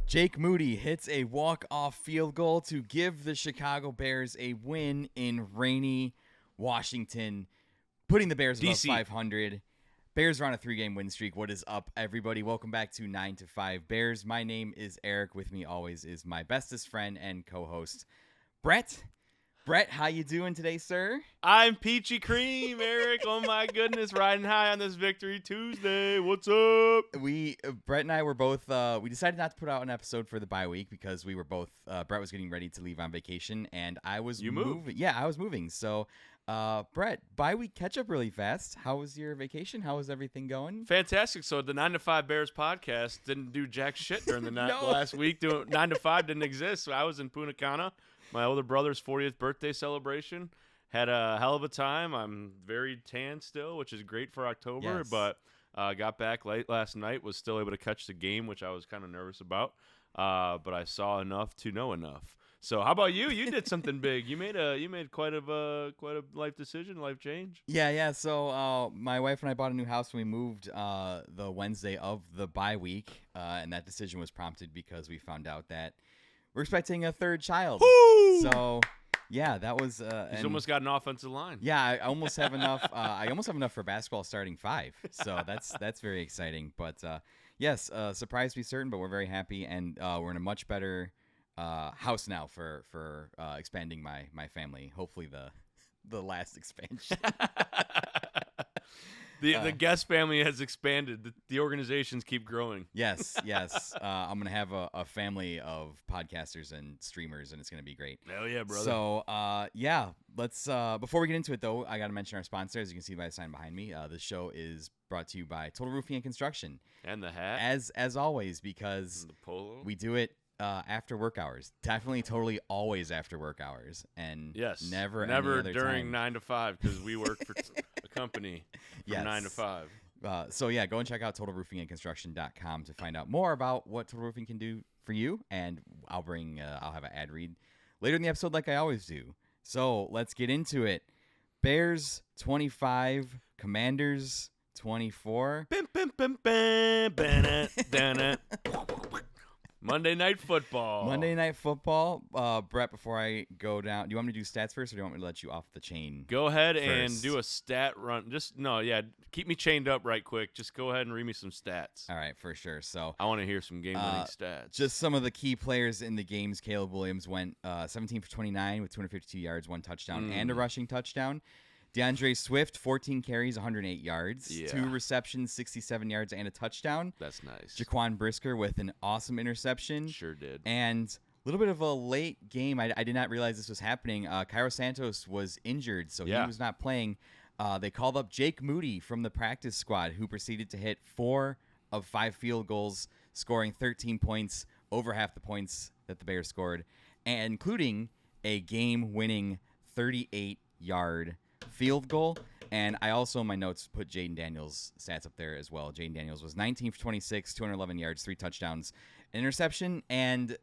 Jake Moody hits a walk-off field goal to give the Chicago Bears a win in rainy Washington, putting the Bears above DC. 500. Bears are on a 3-game win streak. What is up, everybody? Welcome back to 9 to 5 Bears. My name is Eric. With me always is my bestest friend and co-host, Brett. Brett, how you doing today, sir? I'm Peachy Cream, Eric. Oh my goodness, riding high on this Victory Tuesday. What's up? Brett and I were both, we decided not to put out an episode for the bye week because we were both, Brett was getting ready to leave on vacation and I was moving. Yeah, I was moving. So, Brett, bye week catch up really fast. How was your vacation? How was everything going? Fantastic. So the 9 to 5 Bears podcast didn't do jack shit during the No. last week. 9 to 5 didn't exist. So I was in Punta Cana. My older brother's 40th birthday celebration. Had a hell of a time. I'm very tan still, which is great for October. Yes. But got back late last night. Was still able to catch the game, which I was kind of nervous about. But I saw enough to know enough. So how about you? You did something big. You made quite a life decision, life change. Yeah. So my wife and I bought a new house when we moved the Wednesday of the bye week, and that decision was prompted because we found out that we're expecting a third child. Woo! So, yeah, that was. He's almost got an offensive line. Yeah, I almost have enough. I almost have enough for basketball starting 5. So that's very exciting. But yes, surprise to be certain. But we're very happy, and we're in a much better house now for expanding my family. Hopefully the last expansion. The Gess family has expanded. The organizations keep growing. Yes. I'm gonna have a family of podcasters and streamers, and it's gonna be great. Hell yeah, brother. So, let's. Before we get into it, though, I gotta mention our sponsor. As you can see by the sign behind me, the show is brought to you by Total Roofing and Construction. And the hat. As always, because And the polo. we do it after work hours. Definitely, totally, always after work hours, and Yes. never any other during time. 9 to 5 because we work for a company from Yes. 9 to 5. So yeah, go and check out totalroofingandconstruction.com to find out more about what Total Roofing can do for you. And I'll have an ad read later in the episode, like I always do. So let's get into it. Bears 25, Commanders 24. Bim, bim, bim, bim, bam, dun, Monday Night Football. Monday Night Football. Brett, before I go down, do you want me to do stats first, or do you want me to let you off the chain? Go ahead first? and do a stat run. Keep me chained up right quick. Just go ahead and read me some stats. All right, for sure. So I want to hear some game-winning stats. just some of the key players in the games. Caleb Williams went 17 for 29 with 252 yards, 1 touchdown, and a rushing touchdown. DeAndre Swift, 14 carries, 108 yards, 2 receptions, 67 yards, and a touchdown. That's nice. Jaquan Brisker with an awesome interception. Sure did. And a little bit of a late game. I did not realize this was happening. Cairo Santos was injured, so he was not playing. They called up Jake Moody from the practice squad, who proceeded to hit 4 of 5 field goals, scoring 13 points, over half the points that the Bears scored, and including a game-winning 38-yard field goal. And I also, in my notes, put Jayden Daniels' stats up there as well. Jayden Daniels was 19 for 26, 211 yards, 3 touchdowns, an interception, and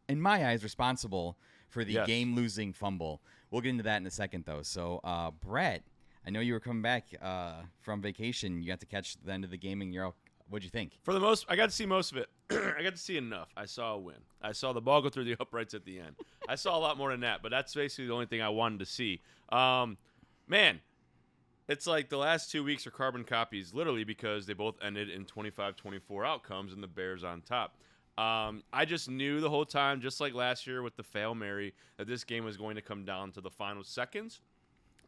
in my eyes, responsible for the game-losing fumble. We'll get into that in a second, though. So, Brett, I know you were coming back from vacation. You got to catch the end of the game, and what'd you think? For the most, I got to see most of it. I got to see enough. I saw a win. I saw the ball go through the uprights at the end. I saw a lot more than that, but that's basically the only thing I wanted to see. Man, it's like the last 2 weeks are carbon copies, literally, because they both ended in 25-24 outcomes and the Bears on top. I just knew the whole time, just like last year with the Fail Mary, that this game was going to come down to the final seconds,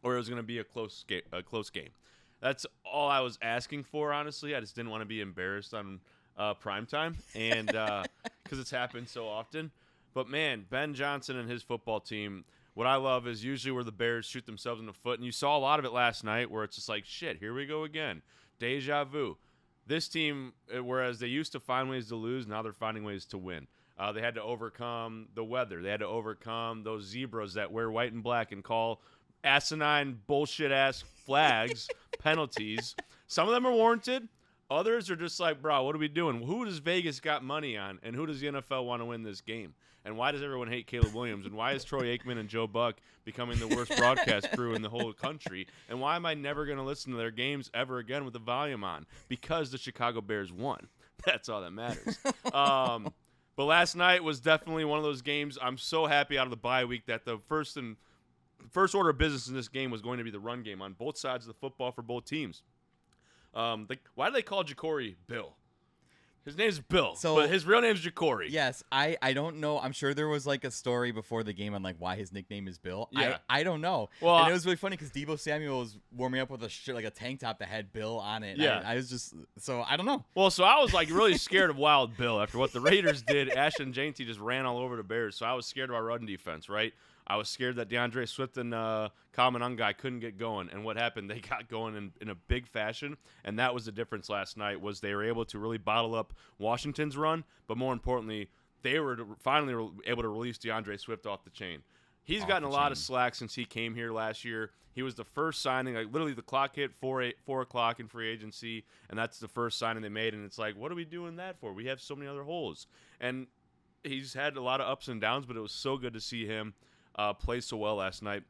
or it was going to be a close game. That's all I was asking for, honestly. I just didn't want to be embarrassed on primetime, and because it's happened so often. But, man, Ben Johnson and his football team, what I love is usually where the Bears shoot themselves in the foot, and you saw a lot of it last night where it's just like, shit, here we go again. Deja vu. This team, whereas they used to find ways to lose, now they're finding ways to win. They had to overcome the weather. They had to overcome those zebras that wear white and black and call asinine, bullshit-ass flags penalties. Some of them are warranted. Others are just like, bro, what are we doing? Who does Vegas got money on, and who does the NFL want to win this game? And why does everyone hate Caleb Williams? And why is Troy Aikman and Joe Buck becoming the worst broadcast crew in the whole country? And why am I never going to listen to their games ever again with the volume on? Because the Chicago Bears won. That's all that matters. But last night was definitely one of those games. I'm so happy out of the bye week that the first order of business in this game was going to be the run game on both sides of the football for both teams. Why do they call Ja'Cory Bill? His name's Bill, but his real name's Ja'Cory. Yes, I don't know. I'm sure there was like a story before the game on like why his nickname is Bill. Yeah. I don't know. Well, and it was really funny because Deebo Samuel was warming up with a shirt, like a tank top that had Bill on it. Yeah. I was just I don't know. Well, so I was like really scared of Wild Bill after what the Raiders did. Ashton Jainty just ran all over the Bears, so I was scared of our run defense, right? I was scared that DeAndre Swift and Common Unguy couldn't get going. And what happened? They got going in a big fashion. And that was the difference last night was they were able to really bottle up Washington's run. But more importantly, they were finally able to release DeAndre Swift off the chain. He's gotten a lot of slack since he came here last year. He was the first signing. Like literally the clock hit 4 o'clock in free agency. And that's the first signing they made. And it's like, what are we doing that for? We have so many other holes. And he's had a lot of ups and downs, but it was so good to see him play so well last night.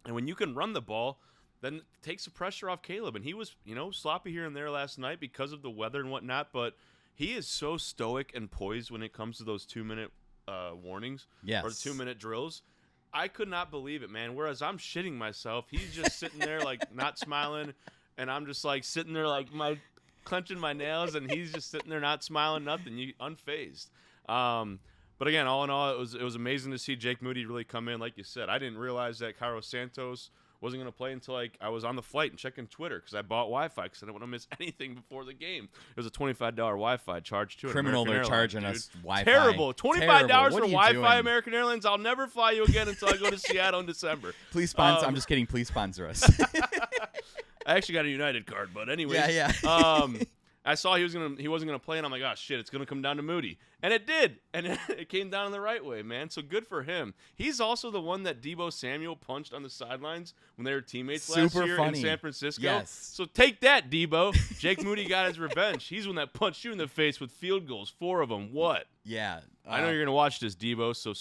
And when you can run the ball, then it takes the pressure off Caleb. And he was, sloppy here and there last night because of the weather and whatnot. But he is so stoic and poised when it comes to those 2-minute warnings or 2-minute drills. I could not believe it, man. Whereas I'm shitting myself, he's just sitting there like not smiling, and I'm just like sitting there like clenching my nails, and he's just sitting there not smiling, nothing, unfazed. But again, all in all, it was amazing to see Jake Moody really come in. Like you said, I didn't realize that Cairo Santos wasn't going to play until I was on the flight and checking Twitter because I bought Wi-Fi because I didn't want to miss anything before the game. It was a $25 Wi-Fi charge too. Criminal, they're charging us Wi-Fi. Terrible. $25 for Wi-Fi, doing? American Airlines. I'll never fly you again until I go to Seattle in December. Please sponsor. I'm just kidding. Please sponsor us. I actually got a United card, but anyway. Yeah. I saw he wasn't gonna play, and I'm like, oh shit, it's gonna come down to Moody, and it did, and it came down in the right way, man. So good for him. He's also the one that Deebo Samuel punched on the sidelines when they were teammates last year in San Francisco. Yes. So take that, Deebo. Jake Moody got his revenge. He's the one that punched you in the face with field goals, 4 of them. What? Yeah. I know you're gonna watch this, Deebo. So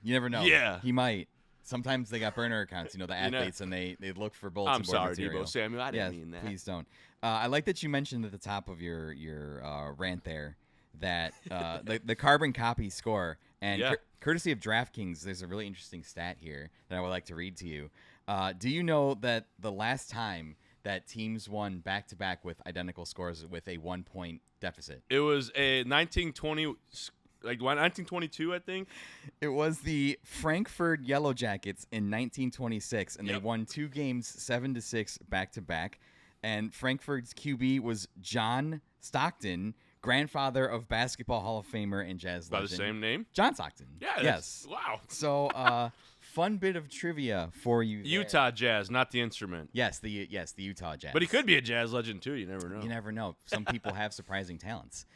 you never know. Yeah. He might. Sometimes they got burner accounts, the athletes, and they look for bullets. I'm sorry, material. Deebo Samuel. I didn't mean that. Please don't. I like that you mentioned at the top of your rant there that the carbon copy score. And courtesy of DraftKings, there's a really interesting stat here that I would like to read to you. Do you know that the last time that teams won back-to-back with identical scores with a 1-point deficit? It was a 1920... Like 1922, I think. It was the Frankfurt Yellow Jackets in 1926, and they won 2 games 7-6 back-to-back. And Frankfurt's QB was John Stockton, grandfather of Basketball Hall of Famer and Jazz legend. By the same name? John Stockton. Yeah. Yes. Wow. So, fun bit of trivia for you there. Utah Jazz, not the instrument. Yes, the Utah Jazz. But he could be a Jazz legend, too. You never know. You never know. Some people have surprising talents.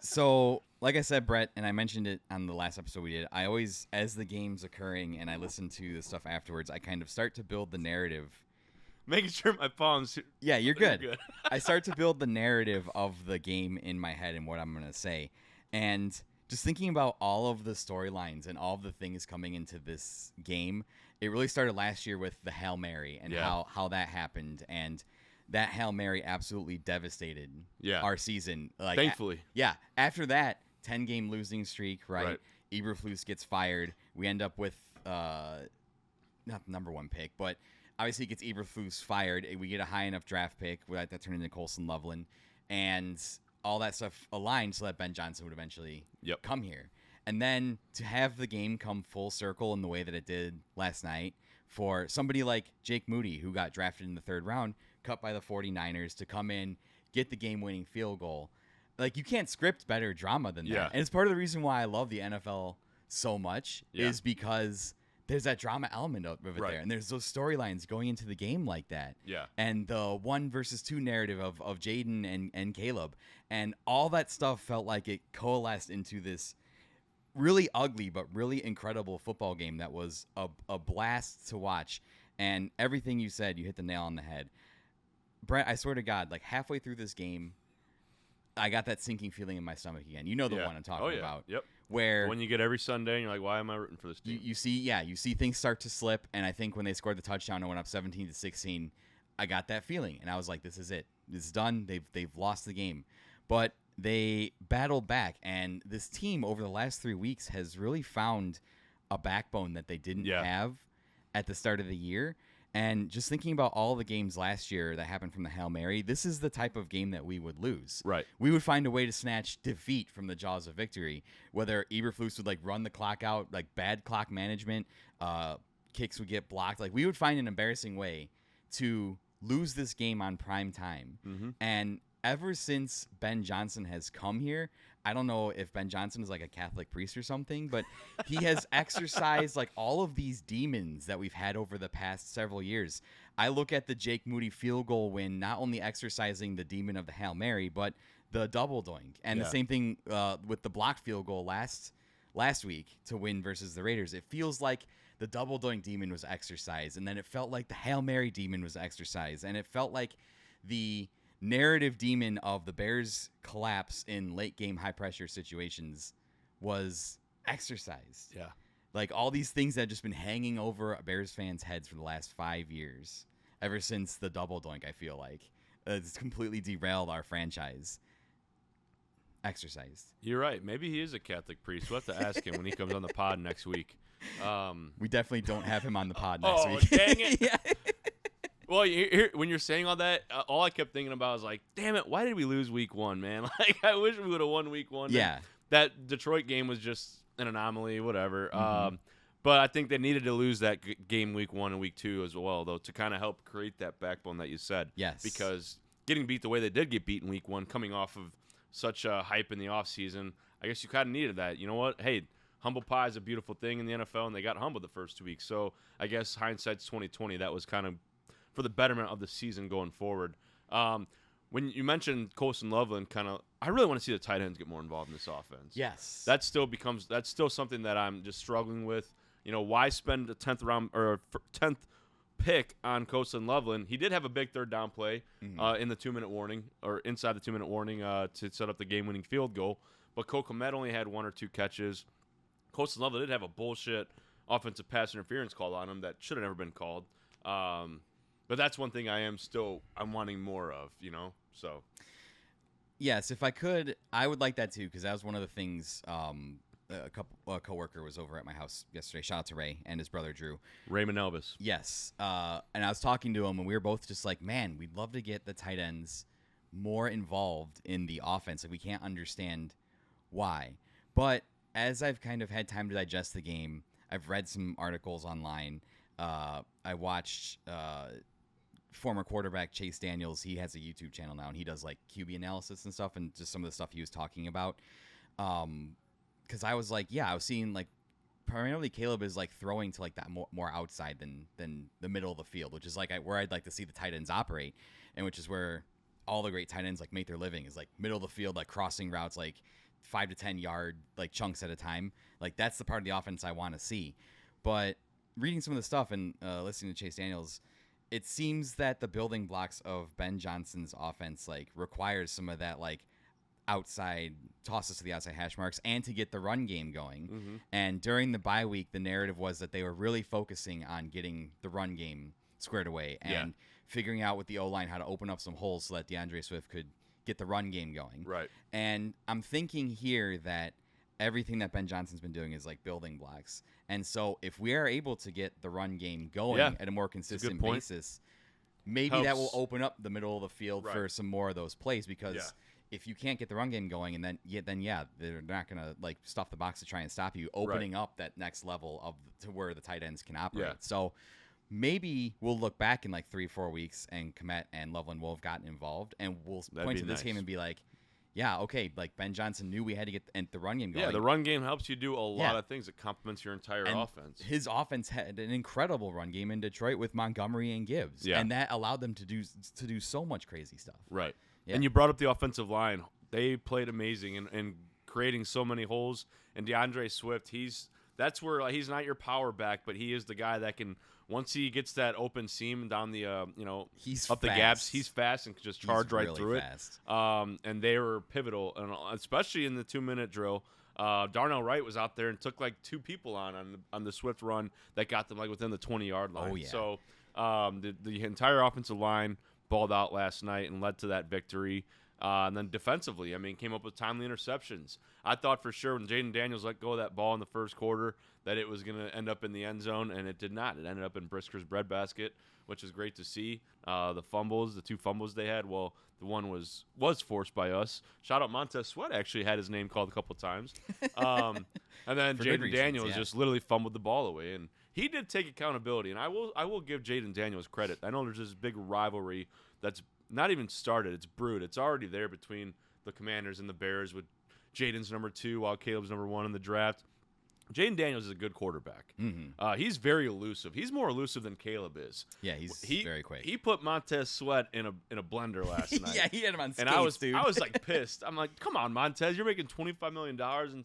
So, like I said, Brett, and I mentioned it on the last episode we did, I always, as the game's occurring and I listen to the stuff afterwards, I kind of start to build the narrative. Making sure my palms... Yeah, you're good. I start to build the narrative of the game in my head and what I'm going to say. And just thinking about all of the storylines and all of the things coming into this game, it really started last year with the Hail Mary and how that happened. And that Hail Mary absolutely devastated our season. Like, thankfully. After that 10-game losing streak, right? Eberflus gets fired. We end up with not the number 1 pick, but obviously gets Eberflus fired. We get a high enough draft pick that turned into Colson Loveland, and all that stuff aligned so that Ben Johnson would eventually come here. And then to have the game come full circle in the way that it did last night for somebody like Jake Moody, who got drafted in the 3rd round, cut by the 49ers, to come in, get the game-winning field goal. Like, you can't script better drama than that. And it's part of the reason why I love the NFL so much is because there's that drama element of it there. And there's those storylines going into the game like that. And the 1 versus 2 narrative of Jayden and Caleb. And all that stuff felt like it coalesced into this really ugly but really incredible football game that was a blast to watch. And everything you said, you hit the nail on the head. Brett, I swear to God, like halfway through this game, I got that sinking feeling in my stomach again. You know the one I'm talking about. Yep. Where when you get every Sunday and you're like, why am I rooting for this team? You see things start to slip, and I think when they scored the touchdown and went up 17-16, I got that feeling, and I was like, this is it. This is done. They've lost the game. But they battled back, and this team over the last 3 weeks has really found a backbone that they didn't have at the start of the year. And just thinking about all the games last year that happened from the Hail Mary, this is the type of game that we would lose. Right. We would find a way to snatch defeat from the jaws of victory, whether Eberflus would like run the clock out, like bad clock management, kicks would get blocked. Like we would find an embarrassing way to lose this game on prime time. Mm-hmm. And ever since Ben Johnson has come here, I don't know if Ben Johnson is like a Catholic priest or something, but he has exercised like all of these demons that we've had over the past several years. I look at the Jake Moody field goal win, not only exercising the demon of the Hail Mary, but the double doink. And the same thing with the blocked field goal last week to win versus the Raiders. It feels like the double doink demon was exercised, and then it felt like the Hail Mary demon was exercised, and it felt like the narrative demon of the Bears' collapse in late game high pressure situations was exercised. Yeah. Like all these things that have just been hanging over Bears fans' heads for the last 5 years, ever since the double doink, I feel like. It's completely derailed our franchise. Exercised. You're right. Maybe he is a Catholic priest. We'll have to ask him when he comes on the pod next week. We definitely don't have him on the pod next week. Oh, dang it. Yeah. Well, when you're saying all that, all I kept thinking about was like, damn it, why did we lose week 1, man? Like, I wish we would have won week 1. Yeah. That Detroit game was just an anomaly, whatever. Mm-hmm. But I think they needed to lose that game week 1 and week 2 as well, though, to kind of help create that backbone that you said. Yes. Because getting beat the way they did get beat in week 1, coming off of such a hype in the offseason, I guess you kind of needed that. You know what? Hey, humble pie is a beautiful thing in the NFL, and they got humbled the first 2 weeks. So I guess hindsight's 20/20. That was kind of for the betterment of the season going forward. When you mentioned Colson Loveland, I really want to see the tight ends get more involved in this offense. Yes. That's still something that I'm just struggling with. You know, why spend a 10th round or 10th pick on Colson Loveland? He did have a big third down play in the 2-minute warning, or inside the 2-minute warning to set up the game-winning field goal. But Cole Kmet only had 1 or 2 catches. Colson Loveland did have a bullshit offensive pass interference call on him that should have never been called. But that's one thing I'm wanting more of, you know? So. Yes, if I could, I would like that too, because that was one of the things a coworker was over at my house yesterday. Shout out to Ray and his brother Drew. Raymond Elvis. Yes. And I was talking to him, and we were both just like, man, we'd love to get the tight ends more involved in the offense. Like, we can't understand why. But as I've kind of had time to digest the game, I've read some articles online. I watched former quarterback Jayden Daniels. He has a YouTube channel now, and he does like QB analysis and stuff, and just some of the stuff he was talking about. Because I was like, I was seeing like primarily Caleb is like throwing to like that more outside than the middle of the field, which is like where I'd like to see the tight ends operate, and which is where all the great tight ends like make their living, is like middle of the field, like crossing routes, like 5 to 10 yard like chunks at a time. Like that's the part of the offense I want to see. But reading some of the stuff and listening to Jayden Daniels, it seems that the building blocks of Ben Johnson's offense like requires some of that like outside tosses to the outside hash marks and to get the run game going. Mm-hmm. And during the bye week, the narrative was that they were really focusing on getting the run game squared away and figuring out with the O-line how to open up some holes so that DeAndre Swift could get the run game going. Right. And I'm thinking here that everything that Ben Johnson's been doing is like building blocks. And so if we are able to get the run game going at a more consistent basis, maybe that will open up the middle of the field for some more of those plays, because if you can't get the run game going, and then they're not going to like stuff the box to try and stop you, opening up that next level of to where the tight ends can operate. Yeah. So maybe we'll look back in like 3-4 weeks and Kmet and Loveland will have gotten involved, and we'll point to this game and be like, okay, like Ben Johnson knew we had to get the run game going. Yeah, the run game helps you do a lot of things. It complements your entire offense. His offense had an incredible run game in Detroit with Montgomery and Gibbs, and that allowed them to do so much crazy stuff. Right. Yeah. And you brought up the offensive line. They played amazing in creating so many holes. And DeAndre Swift, that's where he's not your power back, but he is the guy that can, once he gets that open seam down the he's up fast. the gaps, he's fast and can just charge right through fast. it. And they were pivotal, and especially in the 2-minute drill. Darnell Wright was out there and took like 2 people on the swift run that got them like within the 20-yard line. Oh yeah. So the entire offensive line balled out last night and led to that victory. And then defensively, I mean, came up with timely interceptions. I thought for sure when Jayden Daniels let go of that ball in the first quarter that it was going to end up in the end zone, and it did not. It ended up in Brisker's breadbasket, which is great to see. The 2 fumbles they had, well, the one was forced by us. Shout out Montez Sweat, actually had his name called a couple times. And then Jayden Daniels just literally fumbled the ball away, and he did take accountability. And I will give Jayden Daniels credit. I know there's this big rivalry that's not even started. It's brewed. It's already there between the Commanders and the Bears with Jayden's number 2 while Caleb's number 1 in the draft. Jayden Daniels is a good quarterback. Mm-hmm. He's very elusive. He's more elusive than Caleb is. Yeah, he's very quick. He put Montez Sweat in a blender last night. Yeah, he had him on skates, and I was like pissed. I'm like, come on, Montez, you're making $25 million, and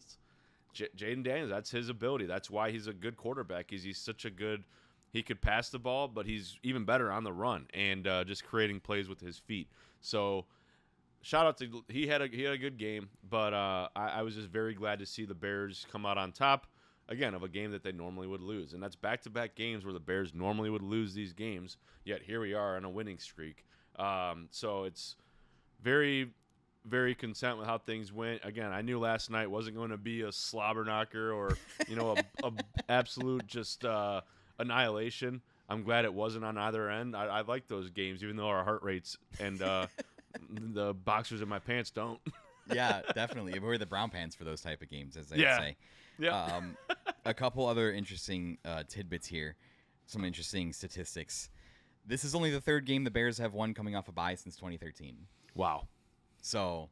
Jayden Daniels, that's his ability. That's why he's a good quarterback. He's such a good. He could pass the ball, but he's even better on the run and just creating plays with his feet. So, shout out to he had a good game, but I was just very glad to see the Bears come out on top again of a game that they normally would lose, and that's back-to-back games where the Bears normally would lose these games. Yet here we are on a winning streak. So it's very, very content with how things went. Again, I knew last night wasn't going to be a slobber knocker or a absolute just. Annihilation. I'm glad it wasn't on either end. I like those games, even though our heart rates and the boxers in my pants don't. Yeah, definitely. We're the brown pants for those type of games, as they say. Yeah. A couple other interesting tidbits here. Some interesting statistics. This is only the 3rd game the Bears have won coming off a bye since 2013. Wow. So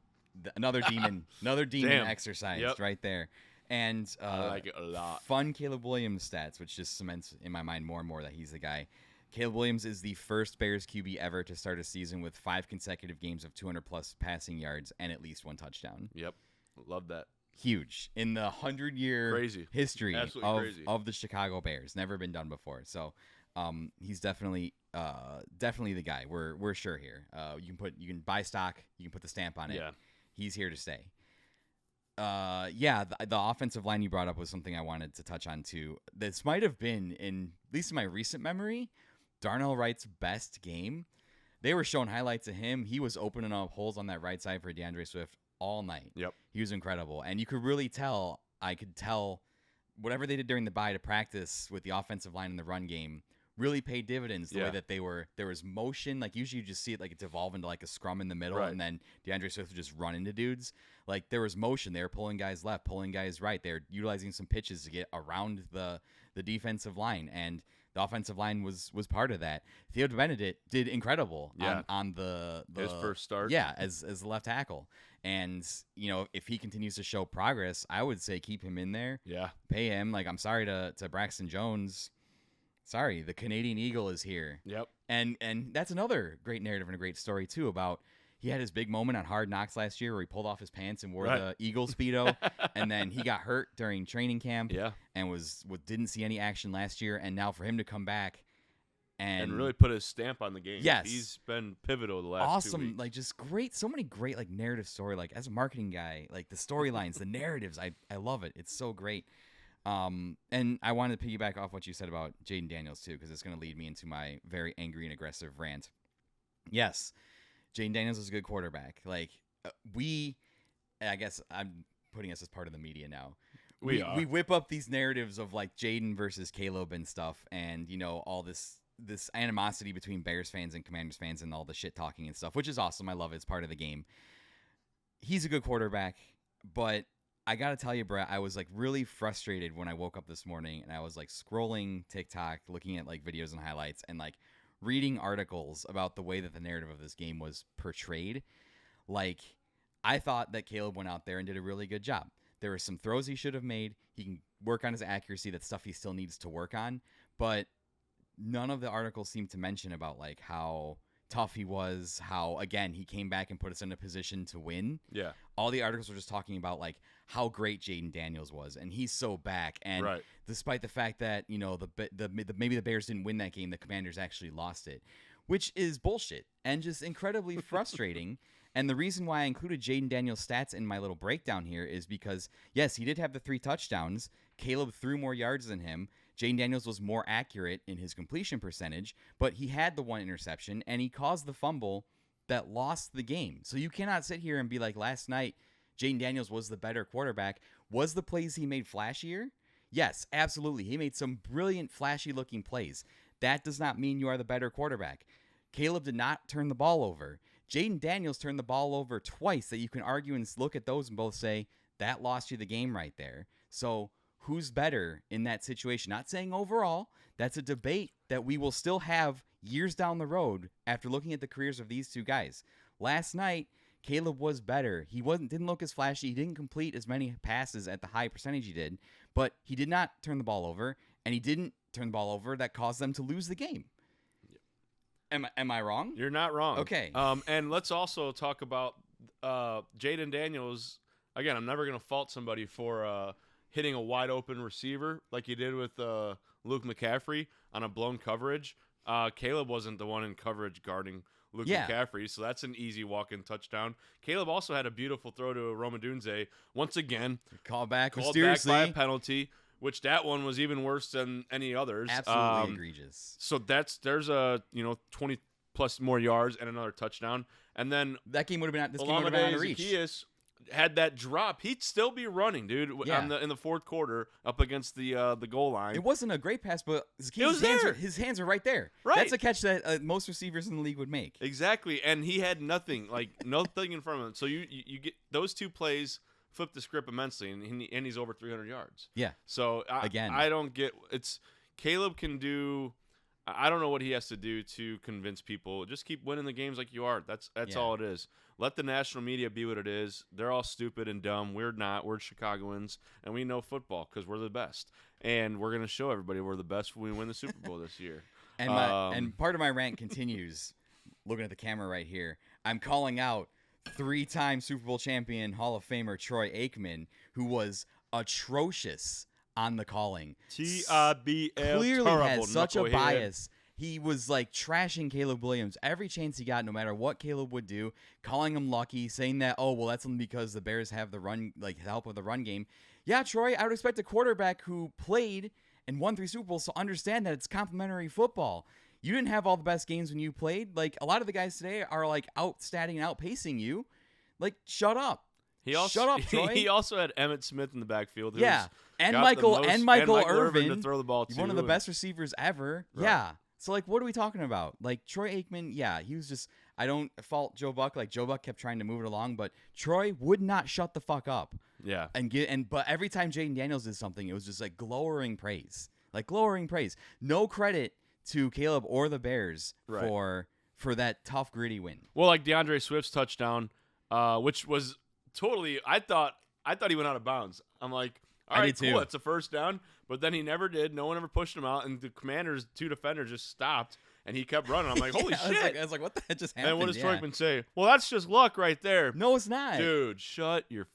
another demon exercised right there. And I like it a lot. Fun Caleb Williams stats, which just cements in my mind more and more that he's the guy. Caleb Williams is the first Bears QB ever to start a season with 5 consecutive games of 200-plus passing yards and at least 1 touchdown. Yep. Love that. Huge. In the 100-year history of the Chicago Bears. Never been done before. So he's definitely the guy. We're sure here. You can buy stock. You can put the stamp on it. Yeah. He's here to stay. The offensive line you brought up was something I wanted to touch on too. This might have been, at least in my recent memory, Darnell Wright's best game. They were showing highlights of him. He was opening up holes on that right side for DeAndre Swift all night. Yep. He was incredible. And you could really tell, I could tell whatever they did during the bye to practice with the offensive line in the run game really paid dividends the way that there was motion. Like usually you just see it like it's evolve into like a scrum in the middle and then DeAndre Swift would just run into dudes. Like there was motion. They were pulling guys left, pulling guys right. They're utilizing some pitches to get around the defensive line, and the offensive line was part of that. Theo Benedict did incredible on the his first start. Yeah, as the left tackle. And, if he continues to show progress, I would say keep him in there. Yeah. Pay him. Like, I'm sorry to Braxton Jones. Sorry, the Canadian Eagle is here. Yep. And that's another great narrative and a great story, too, about he had his big moment on Hard Knocks last year where he pulled off his pants and wore the Eagle Speedo, and then he got hurt during training camp and didn't see any action last year. And now for him to come back and really put his stamp on the game. Yes. He's been pivotal the last 2 weeks. Like just great, so many great like narrative story. Like as a marketing guy, like the storylines, the narratives, I love it. It's so great. And I wanted to piggyback off what you said about Jayden Daniels too, because it's going to lead me into my very angry and aggressive rant. Yes, Jayden Daniels is a good quarterback. Like I guess I'm putting us as part of the media now. We whip up these narratives of like Jayden versus Caleb and stuff, and all this animosity between Bears fans and Commanders fans and all the shit talking and stuff, which is awesome. I love it. It's part of the game. He's a good quarterback, but I got to tell you, Brett, I was like really frustrated when I woke up this morning and I was like scrolling TikTok, looking at like videos and highlights and like reading articles about the way that the narrative of this game was portrayed. Like I thought that Caleb went out there and did a really good job. There were some throws he should have made. He can work on his accuracy. That's stuff he still needs to work on. But none of the articles seem to mention about like how tough he was, how, again, he came back and put us in a position to win. Yeah. All the articles were just talking about, like, how great Jayden Daniels was, and he's so back. And despite the fact that, you know, maybe the Bears didn't win that game, the Commanders actually lost it, which is bullshit and just incredibly frustrating. And the reason why I included Jayden Daniels' stats in my little breakdown here is because, yes, he did have the 3 touchdowns. Caleb threw more yards than him. Jayden Daniels was more accurate in his completion percentage, but he had the 1 interception, and he caused the fumble that lost the game. So you cannot sit here and be like, last night, Jayden Daniels was the better quarterback. Was the plays he made flashier? Yes, absolutely. He made some brilliant, flashy-looking plays. That does not mean you are the better quarterback. Caleb did not turn the ball over. Jayden Daniels turned the ball over twice that you can argue and look at those and both say, that lost you the game right there. So who's better in that situation? Not saying overall. That's a debate that we will still have years down the road after looking at the careers of these 2 guys. Last night, Caleb was better. He didn't look as flashy. He didn't complete as many passes at the high percentage he did, but he did not turn the ball over, and he didn't turn the ball over that caused them to lose the game. Am I wrong? You're not wrong. Okay. And let's also talk about Jayden Daniels. Again, I'm never going to fault somebody for hitting a wide open receiver like he did with Luke McCaffrey on a blown coverage. Caleb wasn't the one in coverage guarding Luke McCaffrey, so that's an easy walk-in touchdown. Caleb also had a beautiful throw to Roma Dunze. Once again, called back by a penalty, which that one was even worse than any others. Absolutely egregious. So there's a 20 plus more yards and another touchdown, and then that game would have been this game would have been out of reach. Zacchaeus had that drop, he'd still be running, dude. In the 4th quarter, up against the goal line. It wasn't a great pass, but his hands are right there. Right, that's a catch that most receivers in the league would make. Exactly, and he had nothing, nothing in front of him. So you get those 2 plays. Flip the script immensely, and he's over 300 yards. Yeah. So I don't get it's Caleb can do. I don't know what he has to do to convince people. Just keep winning the games like you are. That's all it is. Let the national media be what it is. They're all stupid and dumb. We're not. We're Chicagoans, and we know football because we're the best. And we're gonna show everybody we're the best when we win the Super Bowl this year. And part of my rant continues. Looking at the camera right here, I'm calling out 3-time Super Bowl champion Hall of Famer Troy Aikman, who was atrocious on the calling. TIBL, clearly has such a bias. He was like trashing Caleb Williams every chance he got, no matter what Caleb would do, calling him lucky, saying that, oh, well, that's only because the Bears have the run, like help of the run game. Yeah, Troy, I would expect a quarterback who played and won 3 Super Bowls to understand that it's complimentary football. You didn't have all the best games when you played. Like, a lot of the guys today are like outstatting and outpacing you. Like, shut up. Shut up, Troy. He also had Emmitt Smith in the backfield. And Michael Irvin to throw the ball to. One of the best receivers ever. Right. Yeah. So, like, what are we talking about? Like, Troy Aikman, yeah, he was just, I don't fault Joe Buck. Like, Joe Buck kept trying to move it along, but Troy would not shut the fuck up. Yeah. But every time Jayden Daniels did something, it was just like glowing praise. Like, glowing praise. No credit to Caleb or the Bears for that tough, gritty win. Well, like DeAndre Swift's touchdown, which was totally, I thought he went out of bounds. I'm like, all right, cool, it's a first down. But then he never did. No one ever pushed him out, and the Commanders' 2 defenders just stopped, and he kept running. I'm like, holy shit. I was like, what the heck just happened? And what does Troy Aikman say? Well, that's just luck right there. No, it's not. Dude, shut your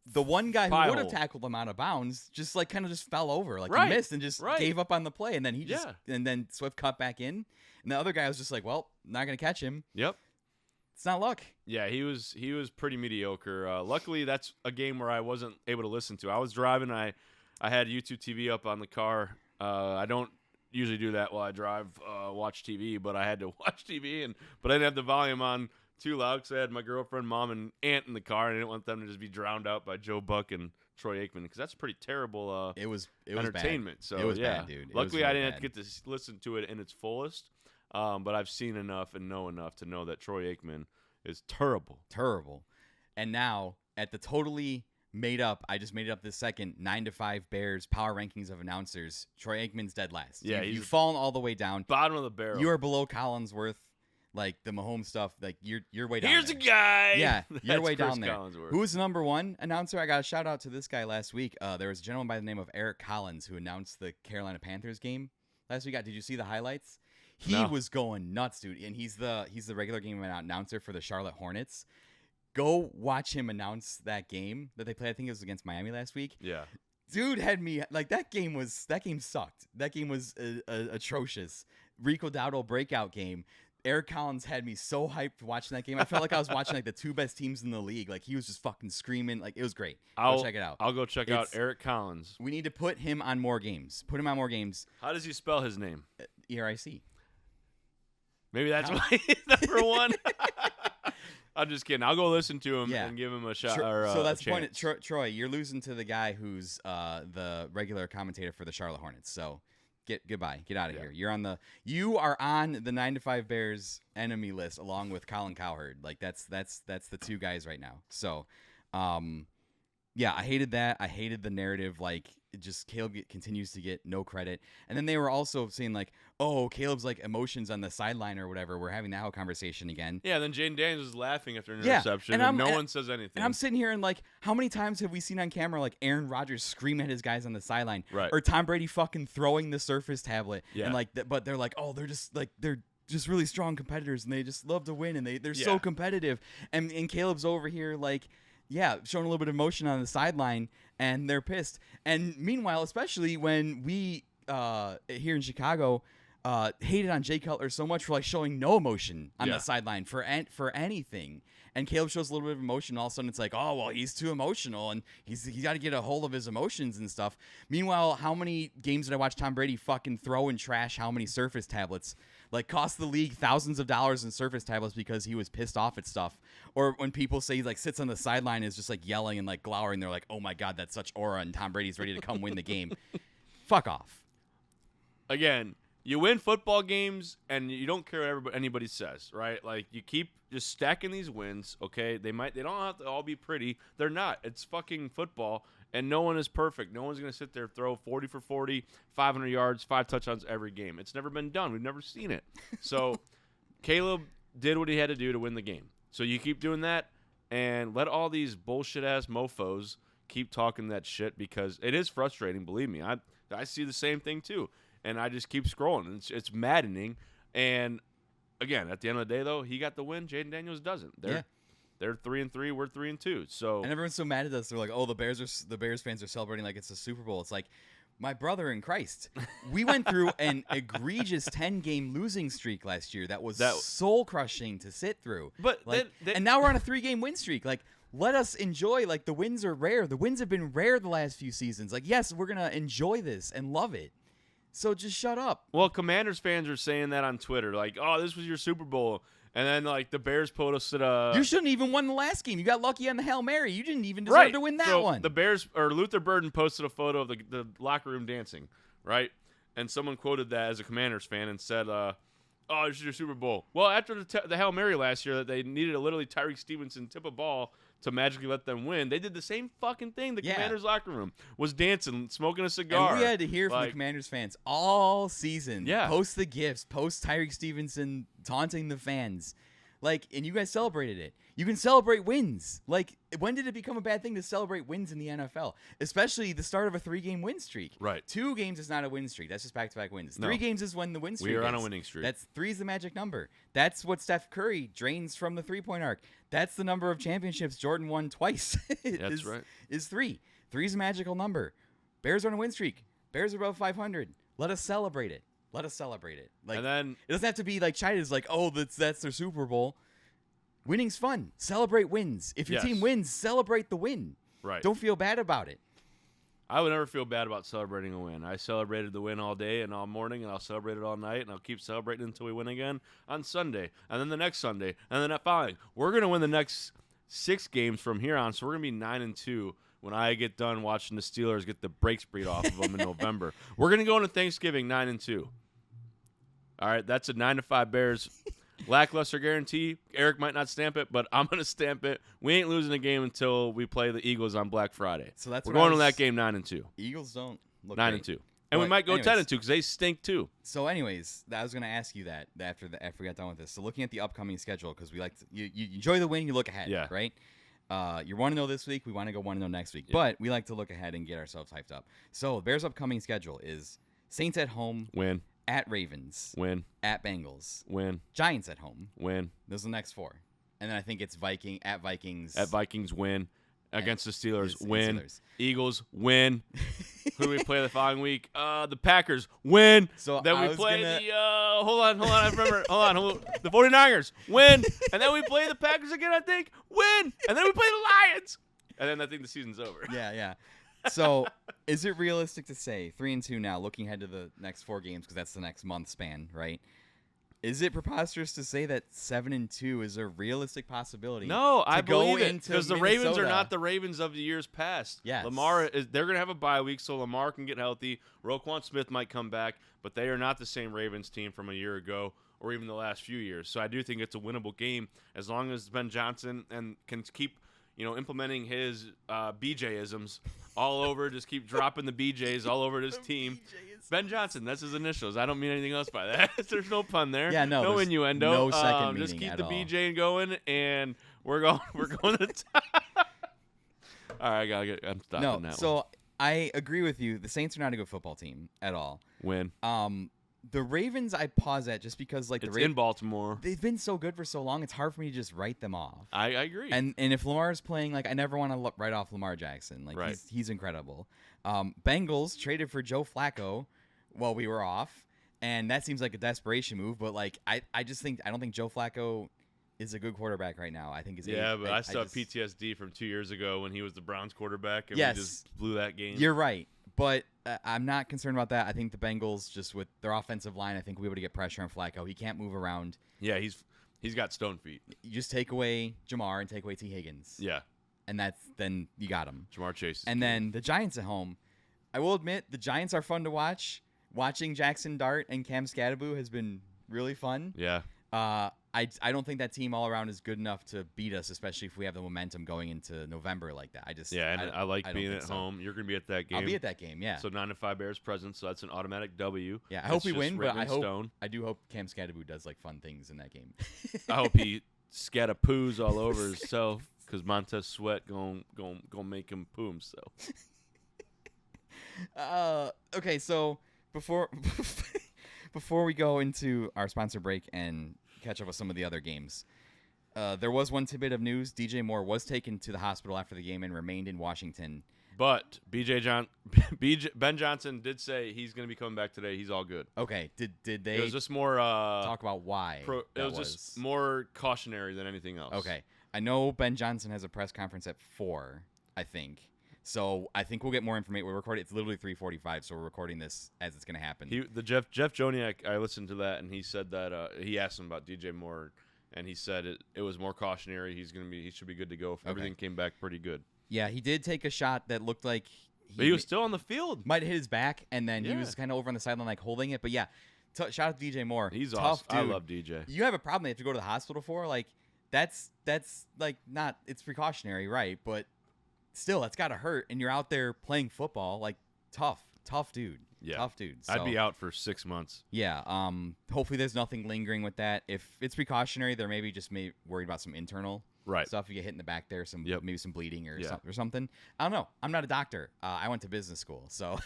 the one guy who would have tackled him out of bounds just like kind of just fell over. Like he missed and just gave up on the play, and then and then Swift cut back in. And the other guy was just like, well, not going to catch him. Yep. It's not luck. Yeah, he was pretty mediocre. Luckily, that's a game where I wasn't able to listen to. I was driving. I had YouTube TV up on the car. I don't usually do that while I drive, watch TV, but I had to watch TV, but I didn't have the volume on too loud because I had my girlfriend, mom, and aunt in the car, and I didn't want them to just be drowned out by Joe Buck and Troy Aikman because that's pretty terrible. It was entertainment. Bad. So it was bad, dude. Luckily, I didn't get to listen to it in its fullest. But I've seen enough and know enough to know that Troy Aikman is terrible. Terrible. And now, at the totally made up, I just made it up this second, 9-5 Bears power rankings of announcers, Troy Aikman's dead last. Yeah, you've fallen all the way down. Bottom of the barrel. You are below Collinsworth, like the Mahomes stuff. Like you're way down. Here's there. A guy. Yeah, you're way Chris down there. Who was the number 1 announcer? I got a shout out to this guy last week. There was a gentleman by the name of Eric Collins who announced the Carolina Panthers game last week. Did you see the highlights? He was going nuts, dude. And he's the regular game announcer for the Charlotte Hornets. Go watch him announce that game that they played. I think it was against Miami last week. Yeah. Dude had me like that game sucked. That game was atrocious. Rico Dowdle breakout game. Eric Collins had me so hyped watching that game. I felt like I was watching like the two best teams in the league. Like he was just fucking screaming. Like it was great. Go check it out. I'll go check out Eric Collins. We need to put him on more games. Put him on more games. How does he spell his name? ERIC. Maybe that's why he's number one. I'm just kidding. I'll go listen to him and give him a shot. So that's the point. Troy, you're losing to the guy who's the regular commentator for the Charlotte Hornets. So goodbye. Get out of here. You are on the 9 to 5 Bears enemy list along with Colin Cowherd. Like that's the two guys right now. So, I hated that. I hated the narrative. Like Caleb continues to get no credit. And then they were also saying like, oh, Caleb's like emotions on the sideline or whatever. We're having that whole conversation again. Yeah. Then Jayden Daniels is laughing after an interception, and no one says anything. And I'm sitting here and like, how many times have we seen on camera like Aaron Rodgers scream at his guys on the sideline, right? Or Tom Brady fucking throwing the Surface tablet, and like, but they're like, oh, they're just really strong competitors and they just love to win and they're so competitive. And Caleb's over here like, showing a little bit of emotion on the sideline, and they're pissed. And meanwhile, especially when we here in Chicago hated on Jay Cutler so much for like showing no emotion on the sideline for anything, and Caleb shows a little bit of emotion. All of a sudden, it's like, oh well, he's too emotional, and he's got to get a hold of his emotions and stuff. Meanwhile, how many games did I watch Tom Brady fucking throw and trash how many Surface tablets? Like, cost the league thousands of dollars in Surface tablets because he was pissed off at stuff. Or when people say he, like, sits on the sideline and is just, like, yelling and, like, glowering, they're like, oh, my God, that's such aura, and Tom Brady's ready to come win the game. Fuck off. Again, you win football games, and you don't care what anybody says, right? Like, you keep just stacking these wins, okay? They don't have to all be pretty. They're not. It's fucking football. And no one is perfect. No one's going to sit there, throw 40 for 40, 500 yards, 5 touchdowns every game. It's never been done. We've never seen it. So Caleb did what he had to do to win the game. So you keep doing that and let all these bullshit-ass mofos keep talking that shit, because it is frustrating, believe me. I see the same thing too. And I just keep scrolling. It's maddening. And, again, at the end of the day, though, he got the win. Jayden Daniels doesn't. They're 3-3. We're 3-2. So, and everyone's so mad at us. They're like, "Oh, the Bears fans are celebrating like it's a Super Bowl." It's like, my brother in Christ, we went through an egregious 10-game losing streak last year that was soul crushing to sit through. But like, and now we're on a 3-game win streak. Like, let us enjoy. Like, the wins are rare. The wins have been rare the last few seasons. Like, yes, we're gonna enjoy this and love it. So just shut up. Well, Commanders fans are saying that on Twitter, like, "Oh, this was your Super Bowl." And then, like, the Bears posted You shouldn't even won the last game. You got lucky on the Hail Mary. You didn't even deserve to win that one. The Bears, or Luther Burden, posted a photo of the locker room dancing, right? And someone quoted that as a Commanders fan and said, "Oh, this is your Super Bowl." Well, after the Hail Mary last year, that they needed a literally Tyreek Stevenson tip a ball to magically let them win, they did the same fucking thing. The Commanders locker room was dancing, smoking a cigar. And we had to hear from the Commanders fans all season. Yeah. Post the gifts, post Tyreek Stevenson taunting the fans. Like, and you guys celebrated it. You can celebrate wins. Like, when did it become a bad thing to celebrate wins in the NFL? Especially the start of a 3-game win streak. Right. 2 games is not a win streak. That's just back-to-back wins. 3 games is when the win streak is. We are on a winning streak. 3 is the magic number. That's what Steph Curry drains from the 3-point arc. That's the number of championships Jordan won twice. That's right. Is 3. 3 is a magical number. Bears are on a win streak. Bears are above 500. Let us celebrate it. Let us celebrate it. Like, and then it doesn't have to be like China's like, oh, that's their Super Bowl. Winning's fun. Celebrate wins. If your team wins, celebrate the win. Right. Don't feel bad about it. I would never feel bad about celebrating a win. I celebrated the win all day and all morning, and I'll celebrate it all night, and I'll keep celebrating until we win again on Sunday, and then the next Sunday, and then that following. We're going to win the next 6 games from here on, so we're going to be 9-2 when I get done watching the Steelers get the brakes beat off of them in November. We're going to go into Thanksgiving 9-2. All right, that's a 9-5 Bears. Lackluster guarantee. Eric might not stamp it, but I'm going to stamp it. We ain't losing a game until we play the Eagles on Black Friday. So that's we're going to that game 9-2. Eagles don't look 9-2. And we might go 10-2 because they stink too. So, anyways, I was going to ask you that after we got done with this. So, looking at the upcoming schedule, because we like to, you enjoy the win, you look ahead, right? You want to know this week, we want to go 1-0 next week, but we like to look ahead and get ourselves hyped up. So, Bears' upcoming schedule is Saints at home, win. At Ravens. Win. At Bengals. Win. Giants at home. Win. Those are the next 4. And then I think it's at Vikings. At Vikings, win. Against the Steelers, It's win. Steelers. Eagles, win. Who do we play the following week? The Packers, win. So then I we play gonna... the hold on, I remember. hold on, the 49ers, win. And then we play the Packers again, I think, win. And then we play the Lions. And then I think the season's over. Yeah. So, is it realistic to say 3-2 now, looking ahead to the next 4 games, because that's the next month span, right? Is it preposterous to say that 7-2 is a realistic possibility? No, I believe it, because the Ravens are Minnesota? not the Ravens of the years past. Yes. They're going to have a bye week, so Lamar can get healthy. Roquan Smith might come back, but they are not the same Ravens team from a year ago or even the last few years. So I do think it's a winnable game as long as Ben Johnson can keep implementing his BJ-isms all over. Just keep dropping the BJs all over his team. Ben Johnson, that's his initials. I don't mean anything else by that. There's no pun there. Yeah, no innuendo. No second meaning just keep at the all. BJ going, and we're going to the top. All right, I'm stopping that so one. I agree with you. The Saints are not a good football team at all. Win. The Ravens, I pause at just because it's in Baltimore. They've been so good for so long. It's hard for me to just write them off. I agree. And if Lamar's playing, I never want to write off Lamar Jackson. Right. He's incredible. Bengals traded for Joe Flacco while we were off, and that seems like a desperation move. But I don't think Joe Flacco is a good quarterback right now. I think I still have PTSD from 2 years ago when he was the Browns quarterback and yes, we just blew that game. You're right. But I'm not concerned about that. I think the Bengals, just with their offensive line, I think we'll be able to get pressure on Flacco. He can't move around. Yeah, he's got stone feet. You just take away Jamar and take away T. Higgins. Yeah. And then you got him. Jamar Chase. And then the Giants at home. I will admit, the Giants are fun to watch. Watching Jackson Dart and Cam Scadaboo has been really fun. Yeah. I don't think that team all around is good enough to beat us, especially if we have the momentum going into November like that. I like being at home. You're going to be at that game. I'll be at that game, yeah. So 9-5 Bears present, so that's an automatic W. Yeah, I hope we win, but I do hope Cam Scadaboo does fun things in that game. I hope he scadapoos all over himself because Montez Sweat gon' make him poo himself. Okay, so before we go into our sponsor break and catch up with some of the other games, there was one tidbit of news. DJ Moore was taken to the hospital after the game and remained in Washington. But Ben Johnson did say he's going to be coming back today. He's all good. Okay. Did they? It was just more talk about why. It was just more cautionary than anything else. Okay. I know Ben Johnson has a press conference at 4, I think. So I think we'll get more information. We're recording. It's literally 3:45, so we're recording this as it's going to happen. Jeff Joniak, I listened to that, and he said that he asked him about DJ Moore, and he said it was more cautionary. He should be good to go. Everything came back pretty good. Yeah, he did take a shot that looked like he was still on the field. Might have hit his back, and then he was kind of over on the sideline holding it. But yeah, shout out to DJ Moore. He's tough, awesome. dude. I love DJ. You have a problem they have to go to the hospital for? That's not, it's precautionary, right? But still, that's got to hurt, and you're out there playing football. Tough dude. Yeah. Tough dude. So, I'd be out for 6 months. Yeah. Hopefully there's nothing lingering with that. If it's precautionary, they're maybe just worried about some internal stuff. You get hit in the back there, maybe some bleeding or something. I don't know. I'm not a doctor. I went to business school, so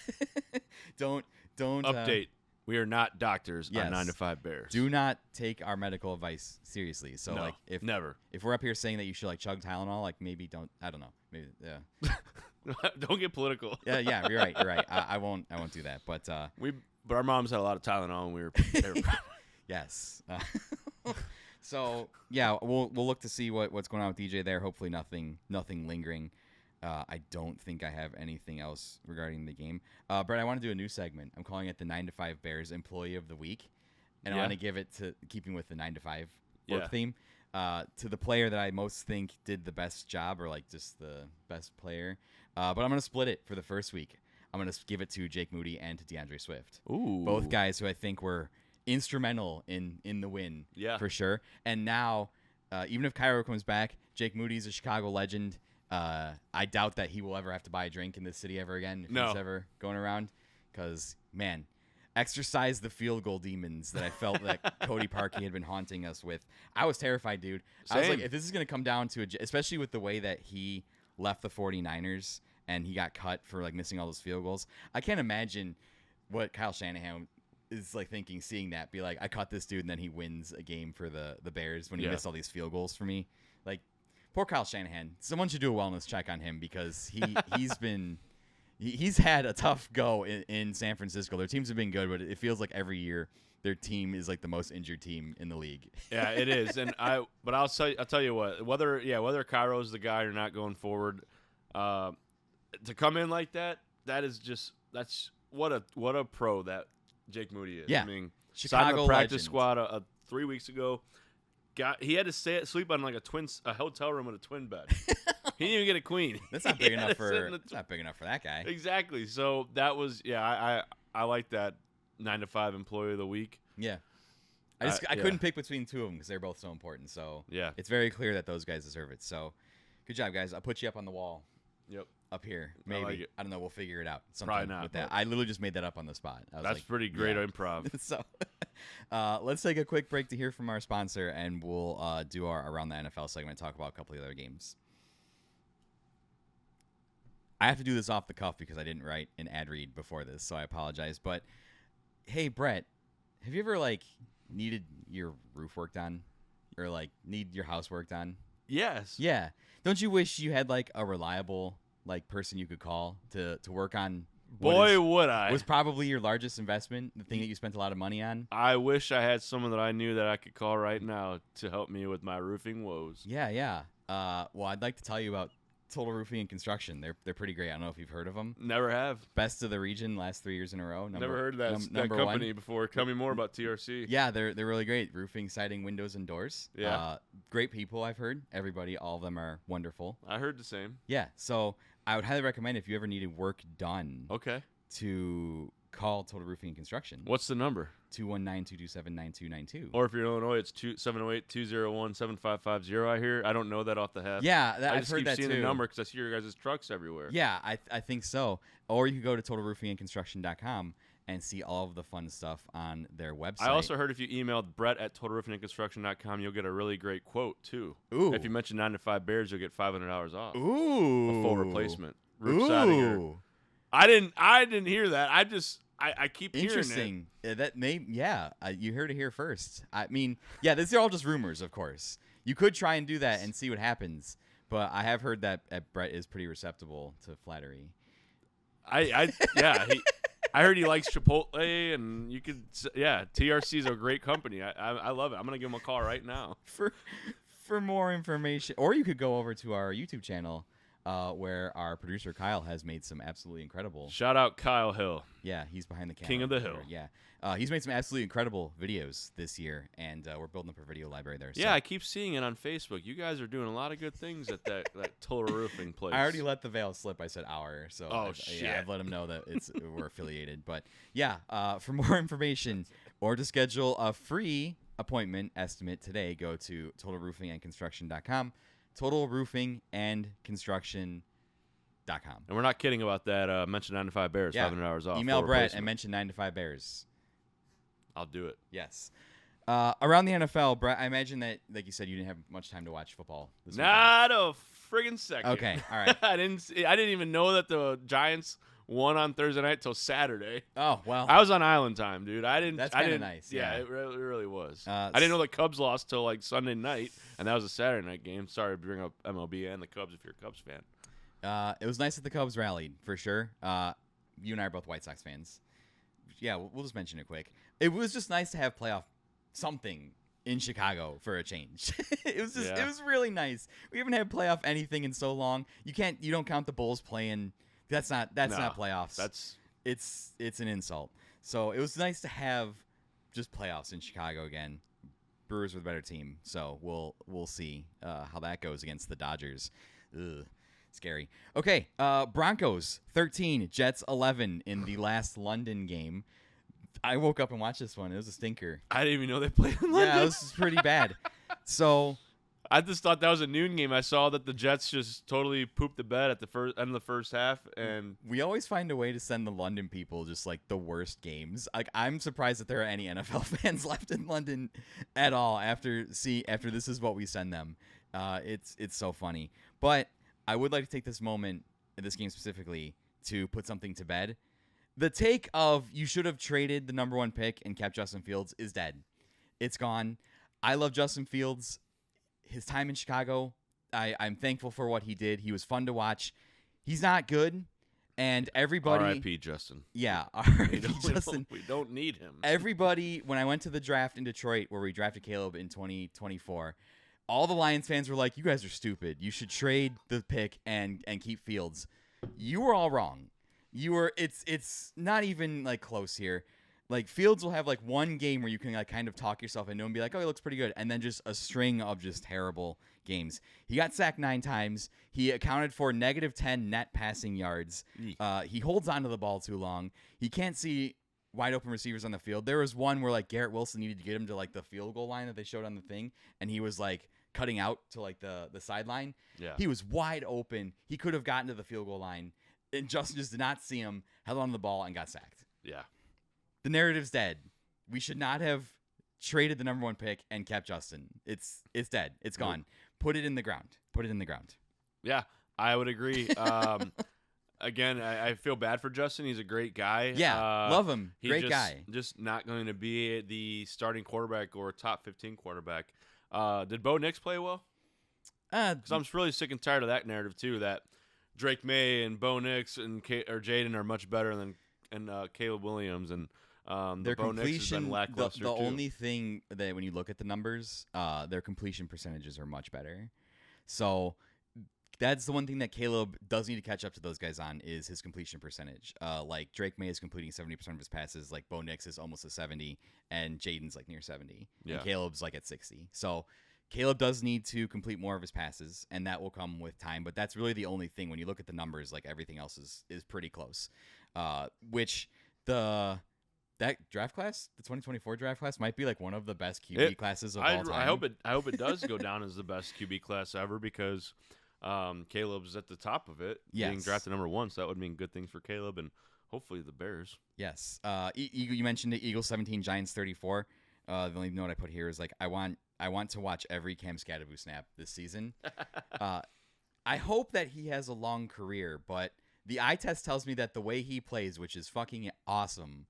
don't update. We are not doctors on 9-5 Bears. Do not take our medical advice seriously. So no, never. If we're up here saying that you should chug Tylenol, maybe don't. I don't know. Maybe don't get political. Yeah. You're right. I won't do that. But but our moms had a lot of Tylenol when we were. Yes. So yeah, we'll look to see what's going on with DJ there. Hopefully nothing lingering. I don't think I have anything else regarding the game. Brett, I want to do a new segment. I'm calling it the 9-5 Bears Employee of the Week, and I want to give it to, keeping with the 9-5 work theme, to the player that I most think did the best job, or just the best player. But I'm going to split it for the first week. I'm going to give it to Jake Moody and to DeAndre Swift. Ooh. Both guys who I think were instrumental in the win, for sure. And now, even if Cairo comes back, Jake Moody's a Chicago legend. I doubt that he will ever have to buy a drink in this city ever again if he's ever going around. Because, man, exercise the field goal demons that I felt that Cody Parkey had been haunting us with. I was terrified, dude. Same. I was like, if this is going to come down to especially with the way that he left the 49ers and he got cut for missing all those field goals, I can't imagine what Kyle Shanahan is like seeing that, be like, I caught this dude, and then he wins a game for the Bears when he missed all these field goals for me. Like, poor Kyle Shanahan. Someone should do a wellness check on him because he's had a tough go in San Francisco. Their teams have been good, but it feels like every year their team is like the most injured team in the league. Yeah, it is. And I'll tell you what, whether Cairo's the guy or not going forward, to come in like that's what a pro that Jake Moody is. Yeah. I mean, Chicago signed the practice legend. squad 3 weeks ago. He had to sleep on like a hotel room with a twin bed. He didn't even get a queen. That's not big enough for that guy. Exactly. So that was I like that 9-to-5 employee of the week. Yeah. I couldn't pick between two of them because they're both so important. So yeah, it's very clear that those guys deserve it. So good job, guys. I'll put you up on the wall. Yep. Up here, maybe. Like I don't know. We'll figure it out. Probably not. With that. I literally just made that up on the spot. That's pretty great improv. So, let's take a quick break to hear from our sponsor, and we'll do our Around the NFL segment, talk about a couple of other games. I have to do this off the cuff because I didn't write an ad read before this, so I apologize. But hey, Brett, have you ever needed your roof work done, or need your house work done? Yes. Yeah. Don't you wish you had a reliable person you could call to work on? Would I. Was probably your largest investment, the thing that you spent a lot of money on? I wish I had someone that I knew that I could call right now to help me with my roofing woes. Yeah. Well, I'd like to tell you about Total Roofing and Construction. They're pretty great. I don't know if you've heard of them. Never have. Best of the region last 3 years in a row. Never heard of that company before. Tell me more about TRC. Yeah, they're really great. Roofing, siding, windows, and doors. Yeah. Great people, I've heard. Everybody, all of them are wonderful. I heard the same. Yeah, so I would highly recommend if you ever needed work done. Okay. To call Total Roofing and Construction. What's the number? 219-227-9292. Or if you're in Illinois, it's 708-201-7550. I hear. I don't know that off the head. Yeah, I I've heard that too. I just keep seeing the number because I see your guys' trucks everywhere. Yeah, I think so. Or you could go to totalroofingandconstruction.com and see all of the fun stuff on their website. I also heard if you emailed Brett at totalroofingandconstruction.com, you'll get a really great quote too. Ooh. If you mention 9-to-5 Bears, you'll get $500 off. Ooh. A full replacement. Roof siding. I didn't hear that. I keep hearing it. Interesting. You heard it here first. I mean, yeah, these are all just rumors, of course. You could try and do that and see what happens, but I have heard that Brett is pretty receptible to flattery. I heard he likes Chipotle, and TRC is a great company. I love it. I'm gonna give him a call right now. For more information, or you could go over to our YouTube channel. Where our producer Kyle has made some absolutely incredible. Shout out Kyle Hill. Yeah, he's behind the camera. King of the Hill. Yeah, he's made some absolutely incredible videos this year, and we're building up a video library there. Yeah, I keep seeing it on Facebook. You guys are doing a lot of good things at that Total Roofing place. I already let the veil slip. I said our, so shit. I've let him know that we're affiliated. But yeah, for more information or to schedule a free appointment estimate today, go to totalroofingandconstruction.com. totalroofingandconstruction.com. And we're not kidding about that. Mention 9-to-5 Bears, $500 off. Email Brett and mention 9-to-5 Bears. I'll do it. Yes. Around the NFL, Brett, I imagine that, like you said, you didn't have much time to watch football this weekend. Not a friggin' second. Okay, all right. I didn't even know that the Giants won on Thursday night till Saturday. Oh, well. I was on island time, dude. That's kind of nice. Yeah, it really was. I didn't know the Cubs lost till Sunday night, and that was a Saturday night game. Sorry to bring up MLB and the Cubs if you're a Cubs fan. It was nice that the Cubs rallied, for sure. You and I are both White Sox fans. Yeah, we'll just mention it quick. It was just nice to have playoff something in Chicago for a change. It was really nice. We haven't had playoff anything in so long. You don't count the Bulls playing. That's not playoffs. It's an insult. So it was nice to have just playoffs in Chicago again. Brewers were the better team, so we'll see how that goes against the Dodgers. Ugh, scary. Okay, Broncos 13, Jets 11 in the last London game. I woke up and watched this one. It was a stinker. I didn't even know they played in London. Yeah, this was pretty bad. So I just thought that was a noon game. I saw that the Jets just totally pooped the bed at the end of the first half, and we always find a way to send the London people just the worst games. I'm surprised that there are any NFL fans left in London at all after this is what we send them. It's so funny. But I would like to take this moment in this game specifically to put something to bed. The take of you should have traded the number 1 pick and kept Justin Fields is dead. It's gone. I love Justin Fields. His time in Chicago, I'm thankful for what he did. He was fun to watch. He's not good, and everybody... R.I.P. Justin. Yeah, R.I.P. Justin. We don't need him. Everybody, when I went to the draft in Detroit where we drafted Caleb in 2024, all the Lions fans were like, you guys are stupid. You should trade the pick and keep Fields. You were all wrong. It's not even like close here. Like Fields will have like one game where you can like kind of talk yourself into him and be like, oh, he looks pretty good, and then just a string of just terrible games. He got sacked 9 times. He accounted for -10 net passing yards. He holds onto the ball too long. He can't see wide open receivers on the field. There was one where like Garrett Wilson needed to get him to like the field goal line that they showed on the thing, and he was like cutting out to like the sideline. Yeah. He was wide open. He could have gotten to the field goal line, and Justin just did not see him, held on to the ball, and got sacked. Yeah. The narrative's dead. We should not have traded the number 1 pick and kept Justin. It's dead. It's gone. Nope. Put it in the ground. Put it in the ground. Yeah, I would agree. Again, I feel bad for Justin. He's a great guy. Yeah, love him. Great guy. Just not going to be the starting quarterback or top 15 quarterback. Did Bo Nix play well? Because I'm really sick and tired of that narrative too. That Drake May and Bo Nix and Jayden are much better than Caleb Williams and their Bo Nix has been completion. lackluster The too. only thing that when you look at the numbers, their completion percentages are much better. So that's the one thing that Caleb does need to catch up to those guys on is his completion percentage. Like Drake May is completing 70% of his passes. Like Bo Nix is almost at 70, and Jayden's like near 70, Yeah. and Caleb's like at 60. So Caleb does need to complete more of his passes, and that will come with time. But that's really the only thing. When you look at the numbers, like everything else is pretty close. Which that draft class, the 2024 draft class, might be like one of the best QB classes of all time. I hope it does go down as the best QB class ever because Caleb's at the top of it, being drafted number 1. So that would mean good things for Caleb and hopefully the Bears. Yes. You mentioned the Eagles 17, Giants 34. The only note I put here is like I want to watch every Cam Scatterbu snap this season. I hope that he has a long career, but the eye test tells me that the way he plays, which is fucking awesome,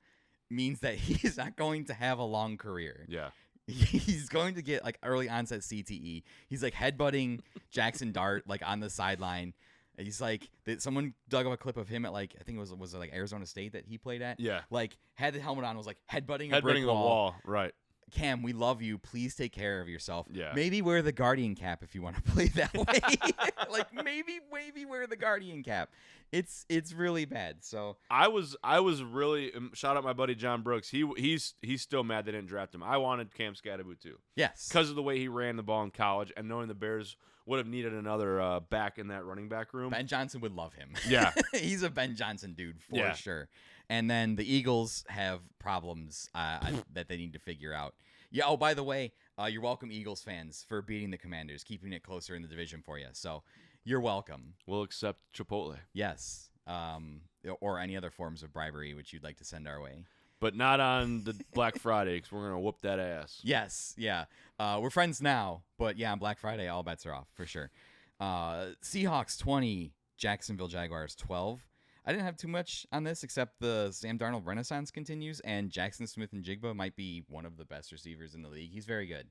means that he's not going to have a long career. Yeah. He's going to get like early onset CTE. He's like headbutting Jackson Dart like on the sideline. He's like someone dug up a clip of him at like I think it was like Arizona State that he played at. Yeah. Like had the helmet on, was like headbutting a brick the wall. wall. Right. Cam, we love you. Please take care of yourself. Yeah. Maybe wear the Guardian cap if you want to play that way. Like maybe wear the Guardian cap. It's really bad. So I was really shout out my buddy John Brooks. He's still mad they didn't draft him. I wanted Cam Scatterbu too. Yes. Because of the way he ran the ball in college and knowing the Bears would have needed another back in that running back room. Ben Johnson would love him. Yeah. He's a Ben Johnson dude for sure. And then the Eagles have problems that they need to figure out. Yeah. Oh, by the way, you're welcome, Eagles fans, for beating the Commanders, keeping it closer in the division for you. So you're welcome. We'll accept Chipotle. Yes. Or any other forms of bribery which you'd like to send our way. But not on the Black Friday because we're going to whoop that ass. Yes. Yeah. We're friends now. But yeah, on Black Friday, all bets are off for sure. Seahawks 20, Jacksonville Jaguars 12. I didn't have too much on this except the Sam Darnold renaissance continues, and Jackson Smith-Njigba might be one of the best receivers in the league. He's very good.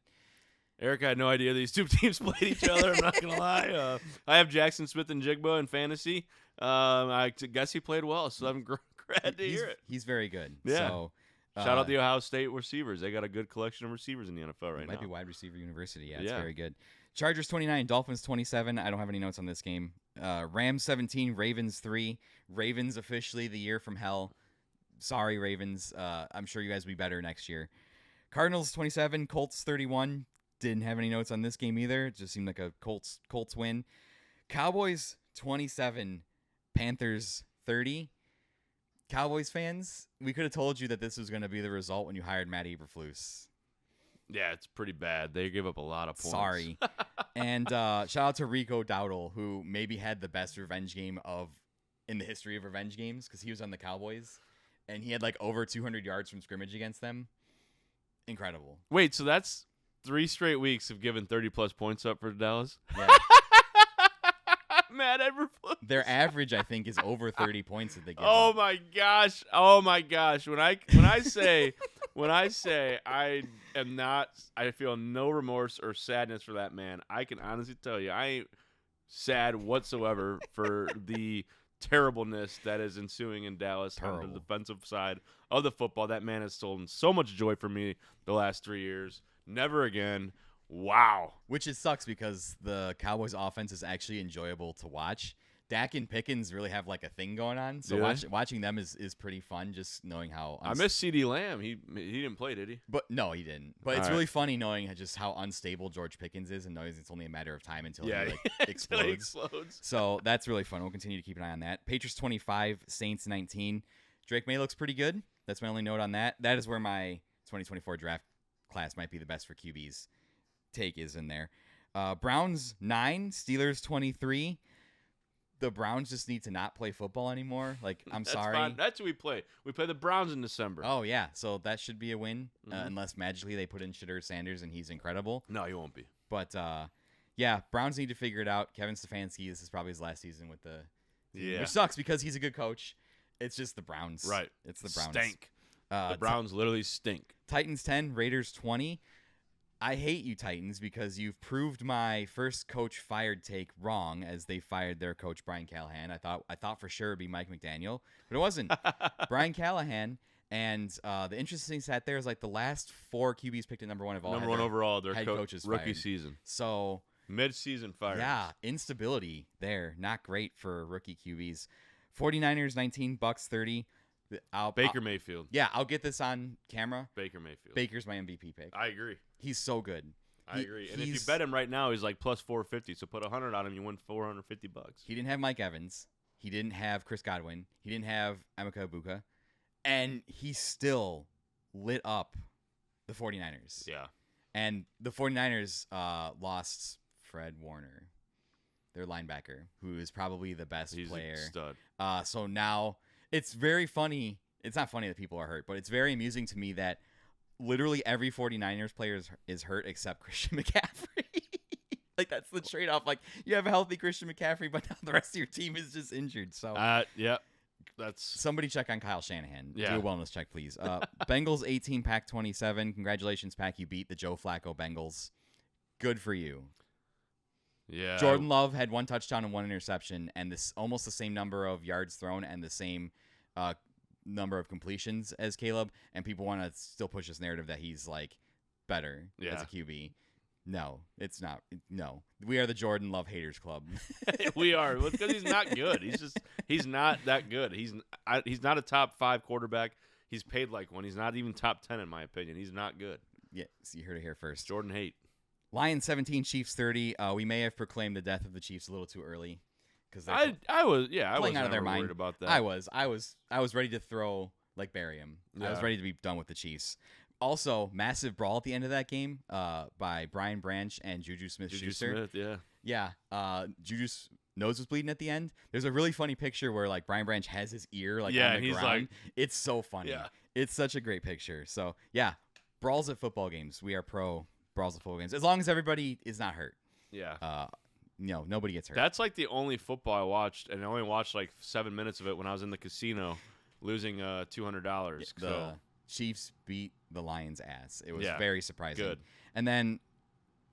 Eric, I had no idea these two teams played each other. I'm not going to lie. I have Jackson Smith-Njigba in fantasy. I guess he played well, so I'm glad to hear it. He's very good. Yeah. So, shout out the Ohio State receivers. They got a good collection of receivers in the NFL right now. Might be wide receiver university. Yeah, it's very good. Chargers 29, Dolphins 27. I don't have any notes on this game. Rams 17, Ravens 3. Ravens officially the year from hell. Sorry, Ravens. I'm sure you guys will be better next year. Cardinals 27, Colts 31. Didn't have any notes on this game either. It just seemed like a Colts win. Cowboys 27, Panthers 30. Cowboys fans, we could have told you that this was going to be the result when you hired Matt Eberflus. Yeah, it's pretty bad. They give up a lot of points. Sorry. And shout out to Rico Dowdle, who maybe had the best revenge game in the history of revenge games because he was on the Cowboys, and he had like over 200 yards from scrimmage against them. Incredible. Wait, so that's 3 straight weeks of giving 30-plus points up for Dallas? Yeah. Matt Eberflus. Their average, I think, is over 30 points that they give Oh up. my gosh. Oh my gosh. When I say I am not, I feel no remorse or sadness for that man. I can honestly tell you, I ain't sad whatsoever for the terribleness that is ensuing in Dallas on the defensive side of the football. That man has stolen so much joy from me the last 3 years. Never again. Wow. Which it sucks because the Cowboys offense is actually enjoyable to watch. Dak and Pickens really have like a thing going on. So watching them is pretty fun, just knowing how I miss CeeDee Lamb. He didn't play, did he? But no, he didn't. But it's really funny knowing just how unstable George Pickens is and knowing it's only a matter of time until he explodes. So that's really fun. We'll continue to keep an eye on that. Patriots 25, Saints 19. Drake May looks pretty good. That's my only note on that. That is where my 2024 draft class might be the best for QBs. Take is in there. Browns 9, Steelers 23. The Browns just need to not play football anymore. Like, I'm sorry. Fine. That's who we play. We play the Browns in December. Oh, yeah. So that should be a win, unless magically they put in Shedeur Sanders and he's incredible. No, he won't be. But, yeah, Browns need to figure it out. Kevin Stefanski, this is probably his last season with the team, which sucks because he's a good coach. It's just the Browns. Right. It's the Browns. Stink. The Browns literally stink. Titans 10, Raiders 20. I hate you, Titans, because you've proved my first coach fired take wrong as they fired their coach, Brian Callahan. I thought for sure it would be Mike McDaniel, but it wasn't. Brian Callahan. And the interesting stat there is like the last 4 QBs picked at number 1 of all. Number 1 overall, their head coaches rookie fired. season. So mid-season fired. Yeah, instability there. Not great for rookie QBs. 49ers 19, Bucks 30. Baker Mayfield. Yeah, I'll get this on camera. Baker Mayfield. Baker's my MVP pick. I agree. He's so good. I agree. And if you bet him right now, he's like plus 450. So put 100 on him, you win $450. He didn't have Mike Evans. He didn't have Chris Godwin. He didn't have Emeka Ibuka. And he still lit up the 49ers. Yeah. And the 49ers lost Fred Warner, their linebacker, who is probably the best player. He's a stud. So now it's very funny. It's not funny that people are hurt, but it's very amusing to me that literally every 49ers player is hurt except Christian McCaffrey. Like, that's the trade-off. Like, you have a healthy Christian McCaffrey, but now the rest of your team is just injured. So, yeah, that's somebody check on Kyle Shanahan. Yeah. Do a wellness check, please. Bengals 18, Pack 27. Congratulations, Pack. You beat the Joe Flacco Bengals. Good for you. Yeah. Jordan Love had 1 touchdown and 1 interception, and this almost the same number of yards thrown and the same number of completions as Caleb. And people want to still push this narrative that he's like better as a QB. No, it's not. No, we are the Jordan Love haters club. We are, because he's not good. He's not that good. He's not a top 5 quarterback. He's paid like one. He's not even top 10 in my opinion. He's not good. Yeah, so you heard it here first. Jordan hate. Lions 17, Chiefs 30. We may have proclaimed the death of the Chiefs a little too early because I was out of their mind worried about that. I was ready to throw, like, bury him. Yeah. I was ready to be done with the Chiefs. Also, massive brawl at the end of that game by Brian Branch and Juju Smith-Schuster. Yeah. Juju's nose was bleeding at the end. There's a really funny picture where, like, Brian Branch has his ear like on the ground. Like, it's so funny. Yeah. It's such a great picture. So, yeah, brawls at football games. We are pro brawls at football games as long as everybody is not hurt. Yeah. Nobody gets hurt. That's like the only football I watched, and I only watched like 7 minutes of it when I was in the casino losing $200. The Chiefs beat the Lions' ass. It was very surprising. Good. And then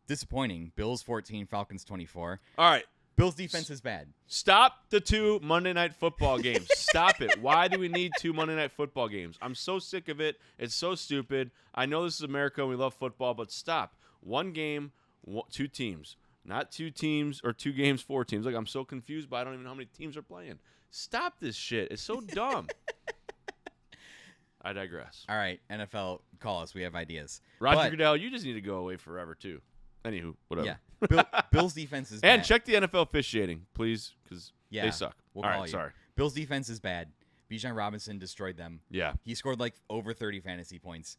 disappointing. Bills 14, Falcons 24. All right. Bills' defense is bad. Stop the 2 Monday Night Football games. Stop it. Why do we need 2 Monday Night Football games? I'm so sick of it. It's so stupid. I know this is America and we love football, but stop. 1 game, 2 teams. Not 2 teams or 2 games, 4 teams. Like, I'm so confused, but I don't even know how many teams are playing. Stop this shit. It's so dumb. I digress. All right, NFL, call us. We have ideas. Roger Goodell, you just need to go away forever, too. Anywho, whatever. Yeah. Bill's defense is bad. And check the NFL officiating, please, because they suck. We'll All call right, you. sorry. Bill's defense is bad. Bijan Robinson destroyed them. Yeah. He scored like over 30 fantasy points.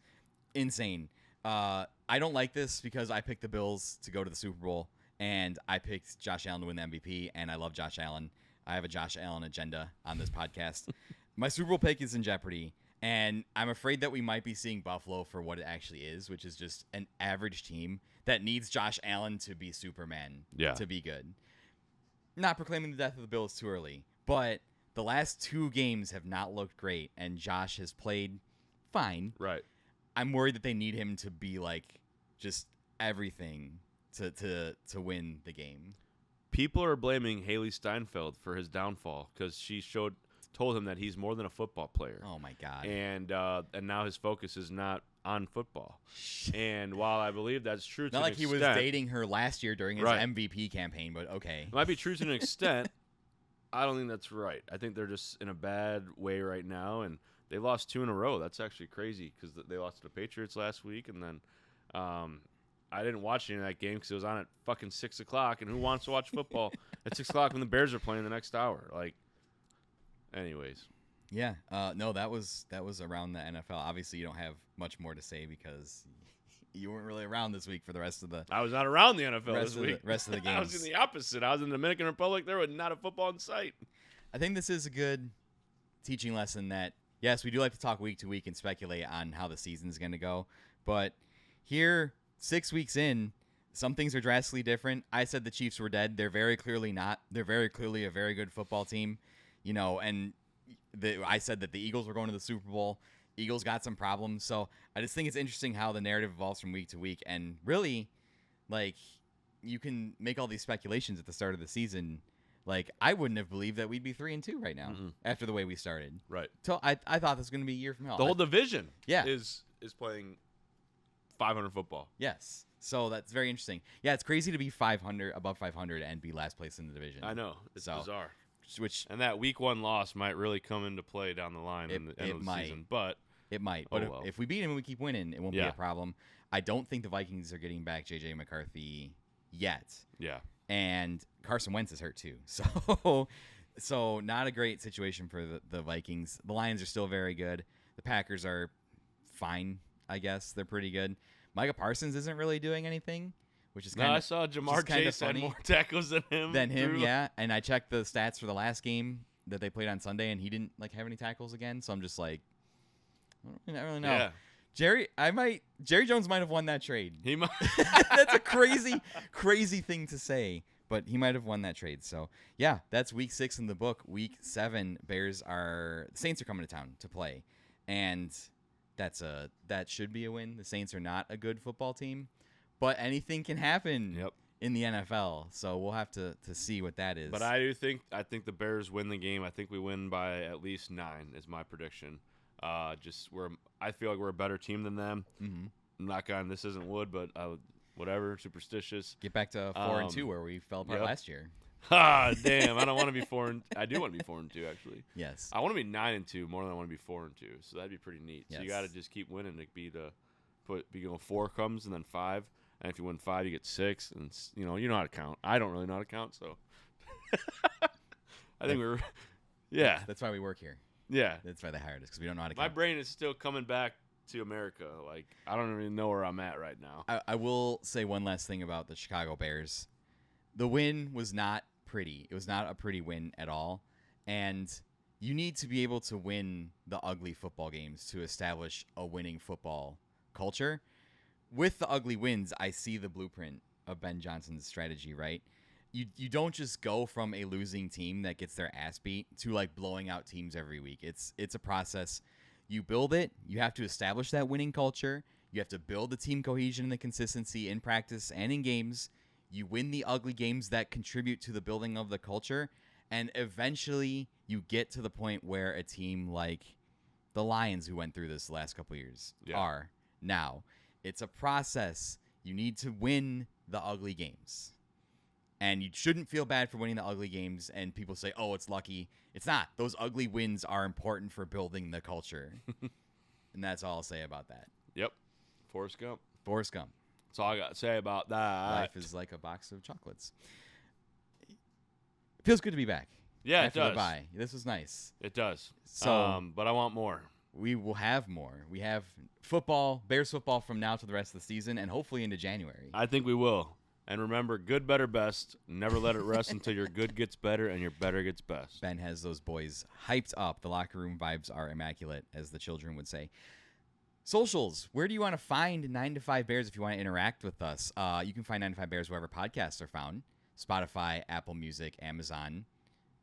Insane. I don't like this because I picked the Bills to go to the Super Bowl, and I picked Josh Allen to win the MVP, and I love Josh Allen. I have a Josh Allen agenda on this podcast. My Super Bowl pick is in jeopardy, and I'm afraid that we might be seeing Buffalo for what it actually is, which is just an average team that needs Josh Allen to be Superman to be good. not proclaiming the death of the Bills too early, but the last 2 games have not looked great, and Josh has played fine. Right. I'm worried that they need him to be like just everything to win the game. People are blaming Haley Steinfeld for his downfall because she told him that he's more than a football player. Oh my God! And now his focus is not on football. And while I believe that's true, not like he was dating her last year during his MVP campaign, but okay, it might be true to an extent. I don't think that's right. I think they're just in a bad way right now, and they lost 2 in a row. That's actually crazy because they lost to the Patriots last week, and then I didn't watch any of that game because it was on at fucking 6 o'clock, and who wants to watch football at 6 o'clock when the Bears are playing the next hour? Like, anyways. Yeah. No, that was around the NFL. Obviously, you don't have much more to say because you weren't really around this week for the rest of the. I was not around the NFL this week. Rest of the games. I was in the opposite. I was in the Dominican Republic. There was not a football in sight. I think this is a good teaching lesson that, yes, we do like to talk week to week and speculate on how the season's going to go. But here, 6 weeks in, some things are drastically different. I said the Chiefs were dead. They're very clearly not. They're very clearly a very good football team. And I said that the Eagles were going to the Super Bowl. Eagles got some problems. So I just think it's interesting how the narrative evolves from week to week. And really, like, you can make all these speculations at the start of the season. Like, I wouldn't have believed that we'd be 3-2 right now after the way we started. Right. So I thought this was going to be a year from hell. The whole division yeah. is playing 500 football. Yes. So that's very interesting. Yeah, it's crazy to be 500, above 500, and be last place in the division. I know. It's bizarre. And that week 1 loss might really come into play down the line in the end of the season. But it might. But if we beat him and we keep winning, it won't be a problem. I don't think the Vikings are getting back J.J. McCarthy yet. Yeah. And Carson Wentz is hurt too. So not a great situation for the Vikings. The Lions are still very good. The Packers are fine, I guess. They're pretty good. Micah Parsons isn't really doing anything, which is kind of. I saw Jamar Chase had more tackles than him. Yeah. And I checked the stats for the last game that they played on Sunday, and he didn't have any tackles again. So I'm just like, I don't really know. Yeah. Jerry Jones might have won that trade. He might. That's a crazy thing to say, but he might have won that trade. So yeah, that's week 6 in the book. Week 7, Saints are coming to town to play, and that should be a win. The Saints are not a good football team, but anything can happen in the NFL. So we'll have to see what that is. But I think the Bears win the game. I think we win by at least 9 is my prediction. I feel like we're a better team than them. Mm-hmm. Knock on, this isn't wood, but whatever, superstitious. Get back to 4-2 where we fell apart last year. Ah, damn! I don't want to be 4. I do want to be 4-2 actually. Yes. I want to be 9-2 more than I want to be 4-2. So that'd be pretty neat. Yes. So you got to just keep winning to be going 4 comes and then 5, and if you win 5, you get 6, and you know how to count. I don't really know how to count, so I think we're That's why we work here. Yeah, that's why they hired us because we don't know how to count. My brain is still coming back to America. Like, I don't even know where I'm at right now. I will say one last thing about the Chicago Bears. The win was not pretty. It was not a pretty win at all. And you need to be able to win the ugly football games to establish a winning football culture. With the ugly wins, I see the blueprint of Ben Johnson's strategy, right? You don't just go from a losing team that gets their ass beat to like blowing out teams every week. It's a process. You build it. You have to establish that winning culture. You have to build the team cohesion and the consistency in practice and in games. You win the ugly games that contribute to the building of the culture. And eventually you get to the point where a team like the Lions, who went through this the last couple of years, are now. It's a process. You need to win the ugly games. And you shouldn't feel bad for winning the ugly games. And people say, oh, it's lucky. It's not. Those ugly wins are important for building the culture. And that's all I'll say about that. Yep. Forrest Gump. That's all I got to say about that. Life is like a box of chocolates. It feels good to be back. Yeah, after it does. The bye. This was nice. It does. So, but I want more. We will have more. We have football, Bears football from now to the rest of the season, and hopefully into January. I think we will. And remember, good, better, best. Never let it rest until your good gets better and your better gets best. Ben has those boys hyped up. The locker room vibes are immaculate, as the children would say. Socials. Where do you want to find 9 to 5 Bears if you want to interact with us? You can find 9 to 5 Bears wherever podcasts are found. Spotify, Apple Music, Amazon.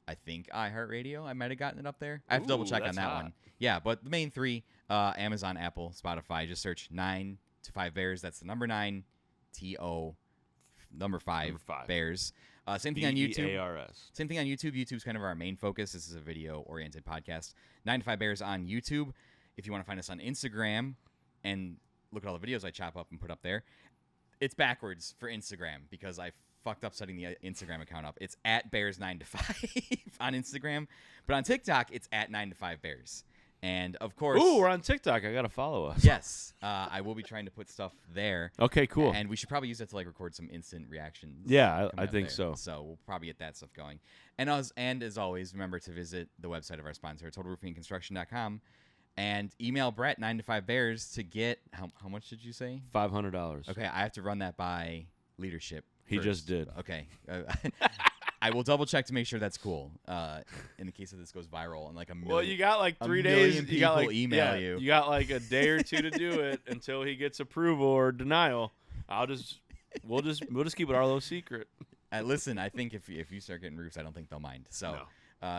I think iHeartRadio. I might have gotten it up there. I have to double check on that one. Yeah, but the main three: Amazon, Apple, Spotify. Just search 9 to 5 Bears. That's the number 9, TO, number 5 Bears. Same thing on YouTube. B-E-A-R-S. Same thing on YouTube. YouTube's kind of our main focus. This is a video-oriented podcast. 9 to 5 Bears on YouTube. If you want to find us on Instagram and look at all the videos I chop up and put up there, it's backwards for Instagram because I fucked up setting the Instagram account up. It's at Bears9to5 on Instagram, but on TikTok it's at 9 to 5 Bears. And of course, we're on TikTok. I gotta follow us. Yes, I will be trying to put stuff there. Okay, cool. And we should probably use that to record some instant reactions. Yeah, I think so. So we'll probably get that stuff going. And as always, remember to visit the website of our sponsor, TotalRoofingConstruction.com, and email Brett 9 to 5 Bears to get how much did you say? $500. Okay, I have to run that by leadership. He just did. Okay. I will double check to make sure that's cool. In the case that this goes viral and like a million. Well, you got like 3 days. You got like email you. You got like a day or two to do it until he gets approval or denial. We'll just keep it our little secret. Listen, I think if you start getting roofs, I don't think they'll mind. So,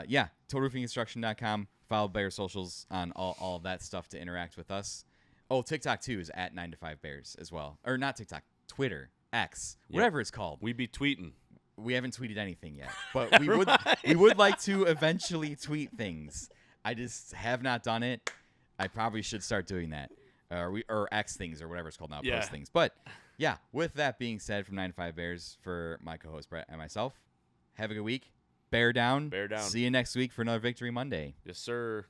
yeah, TotalRoofingConstruction.com. Follow Bear socials on all of that stuff to interact with us. Oh, TikTok too is at 9 to 5 Bears as well, or not TikTok, Twitter, X, whatever it's called. We be tweeting. We haven't tweeted anything yet, but we would like to eventually tweet things. I just have not done it. I probably should start doing that, or X things or whatever it's called now. Yeah. Post things. But yeah, with that being said, from 9 to 5 Bears for my co-host Brett and myself, have a good week. Bear down. Bear down. See you next week for another Victory Monday. Yes, sir.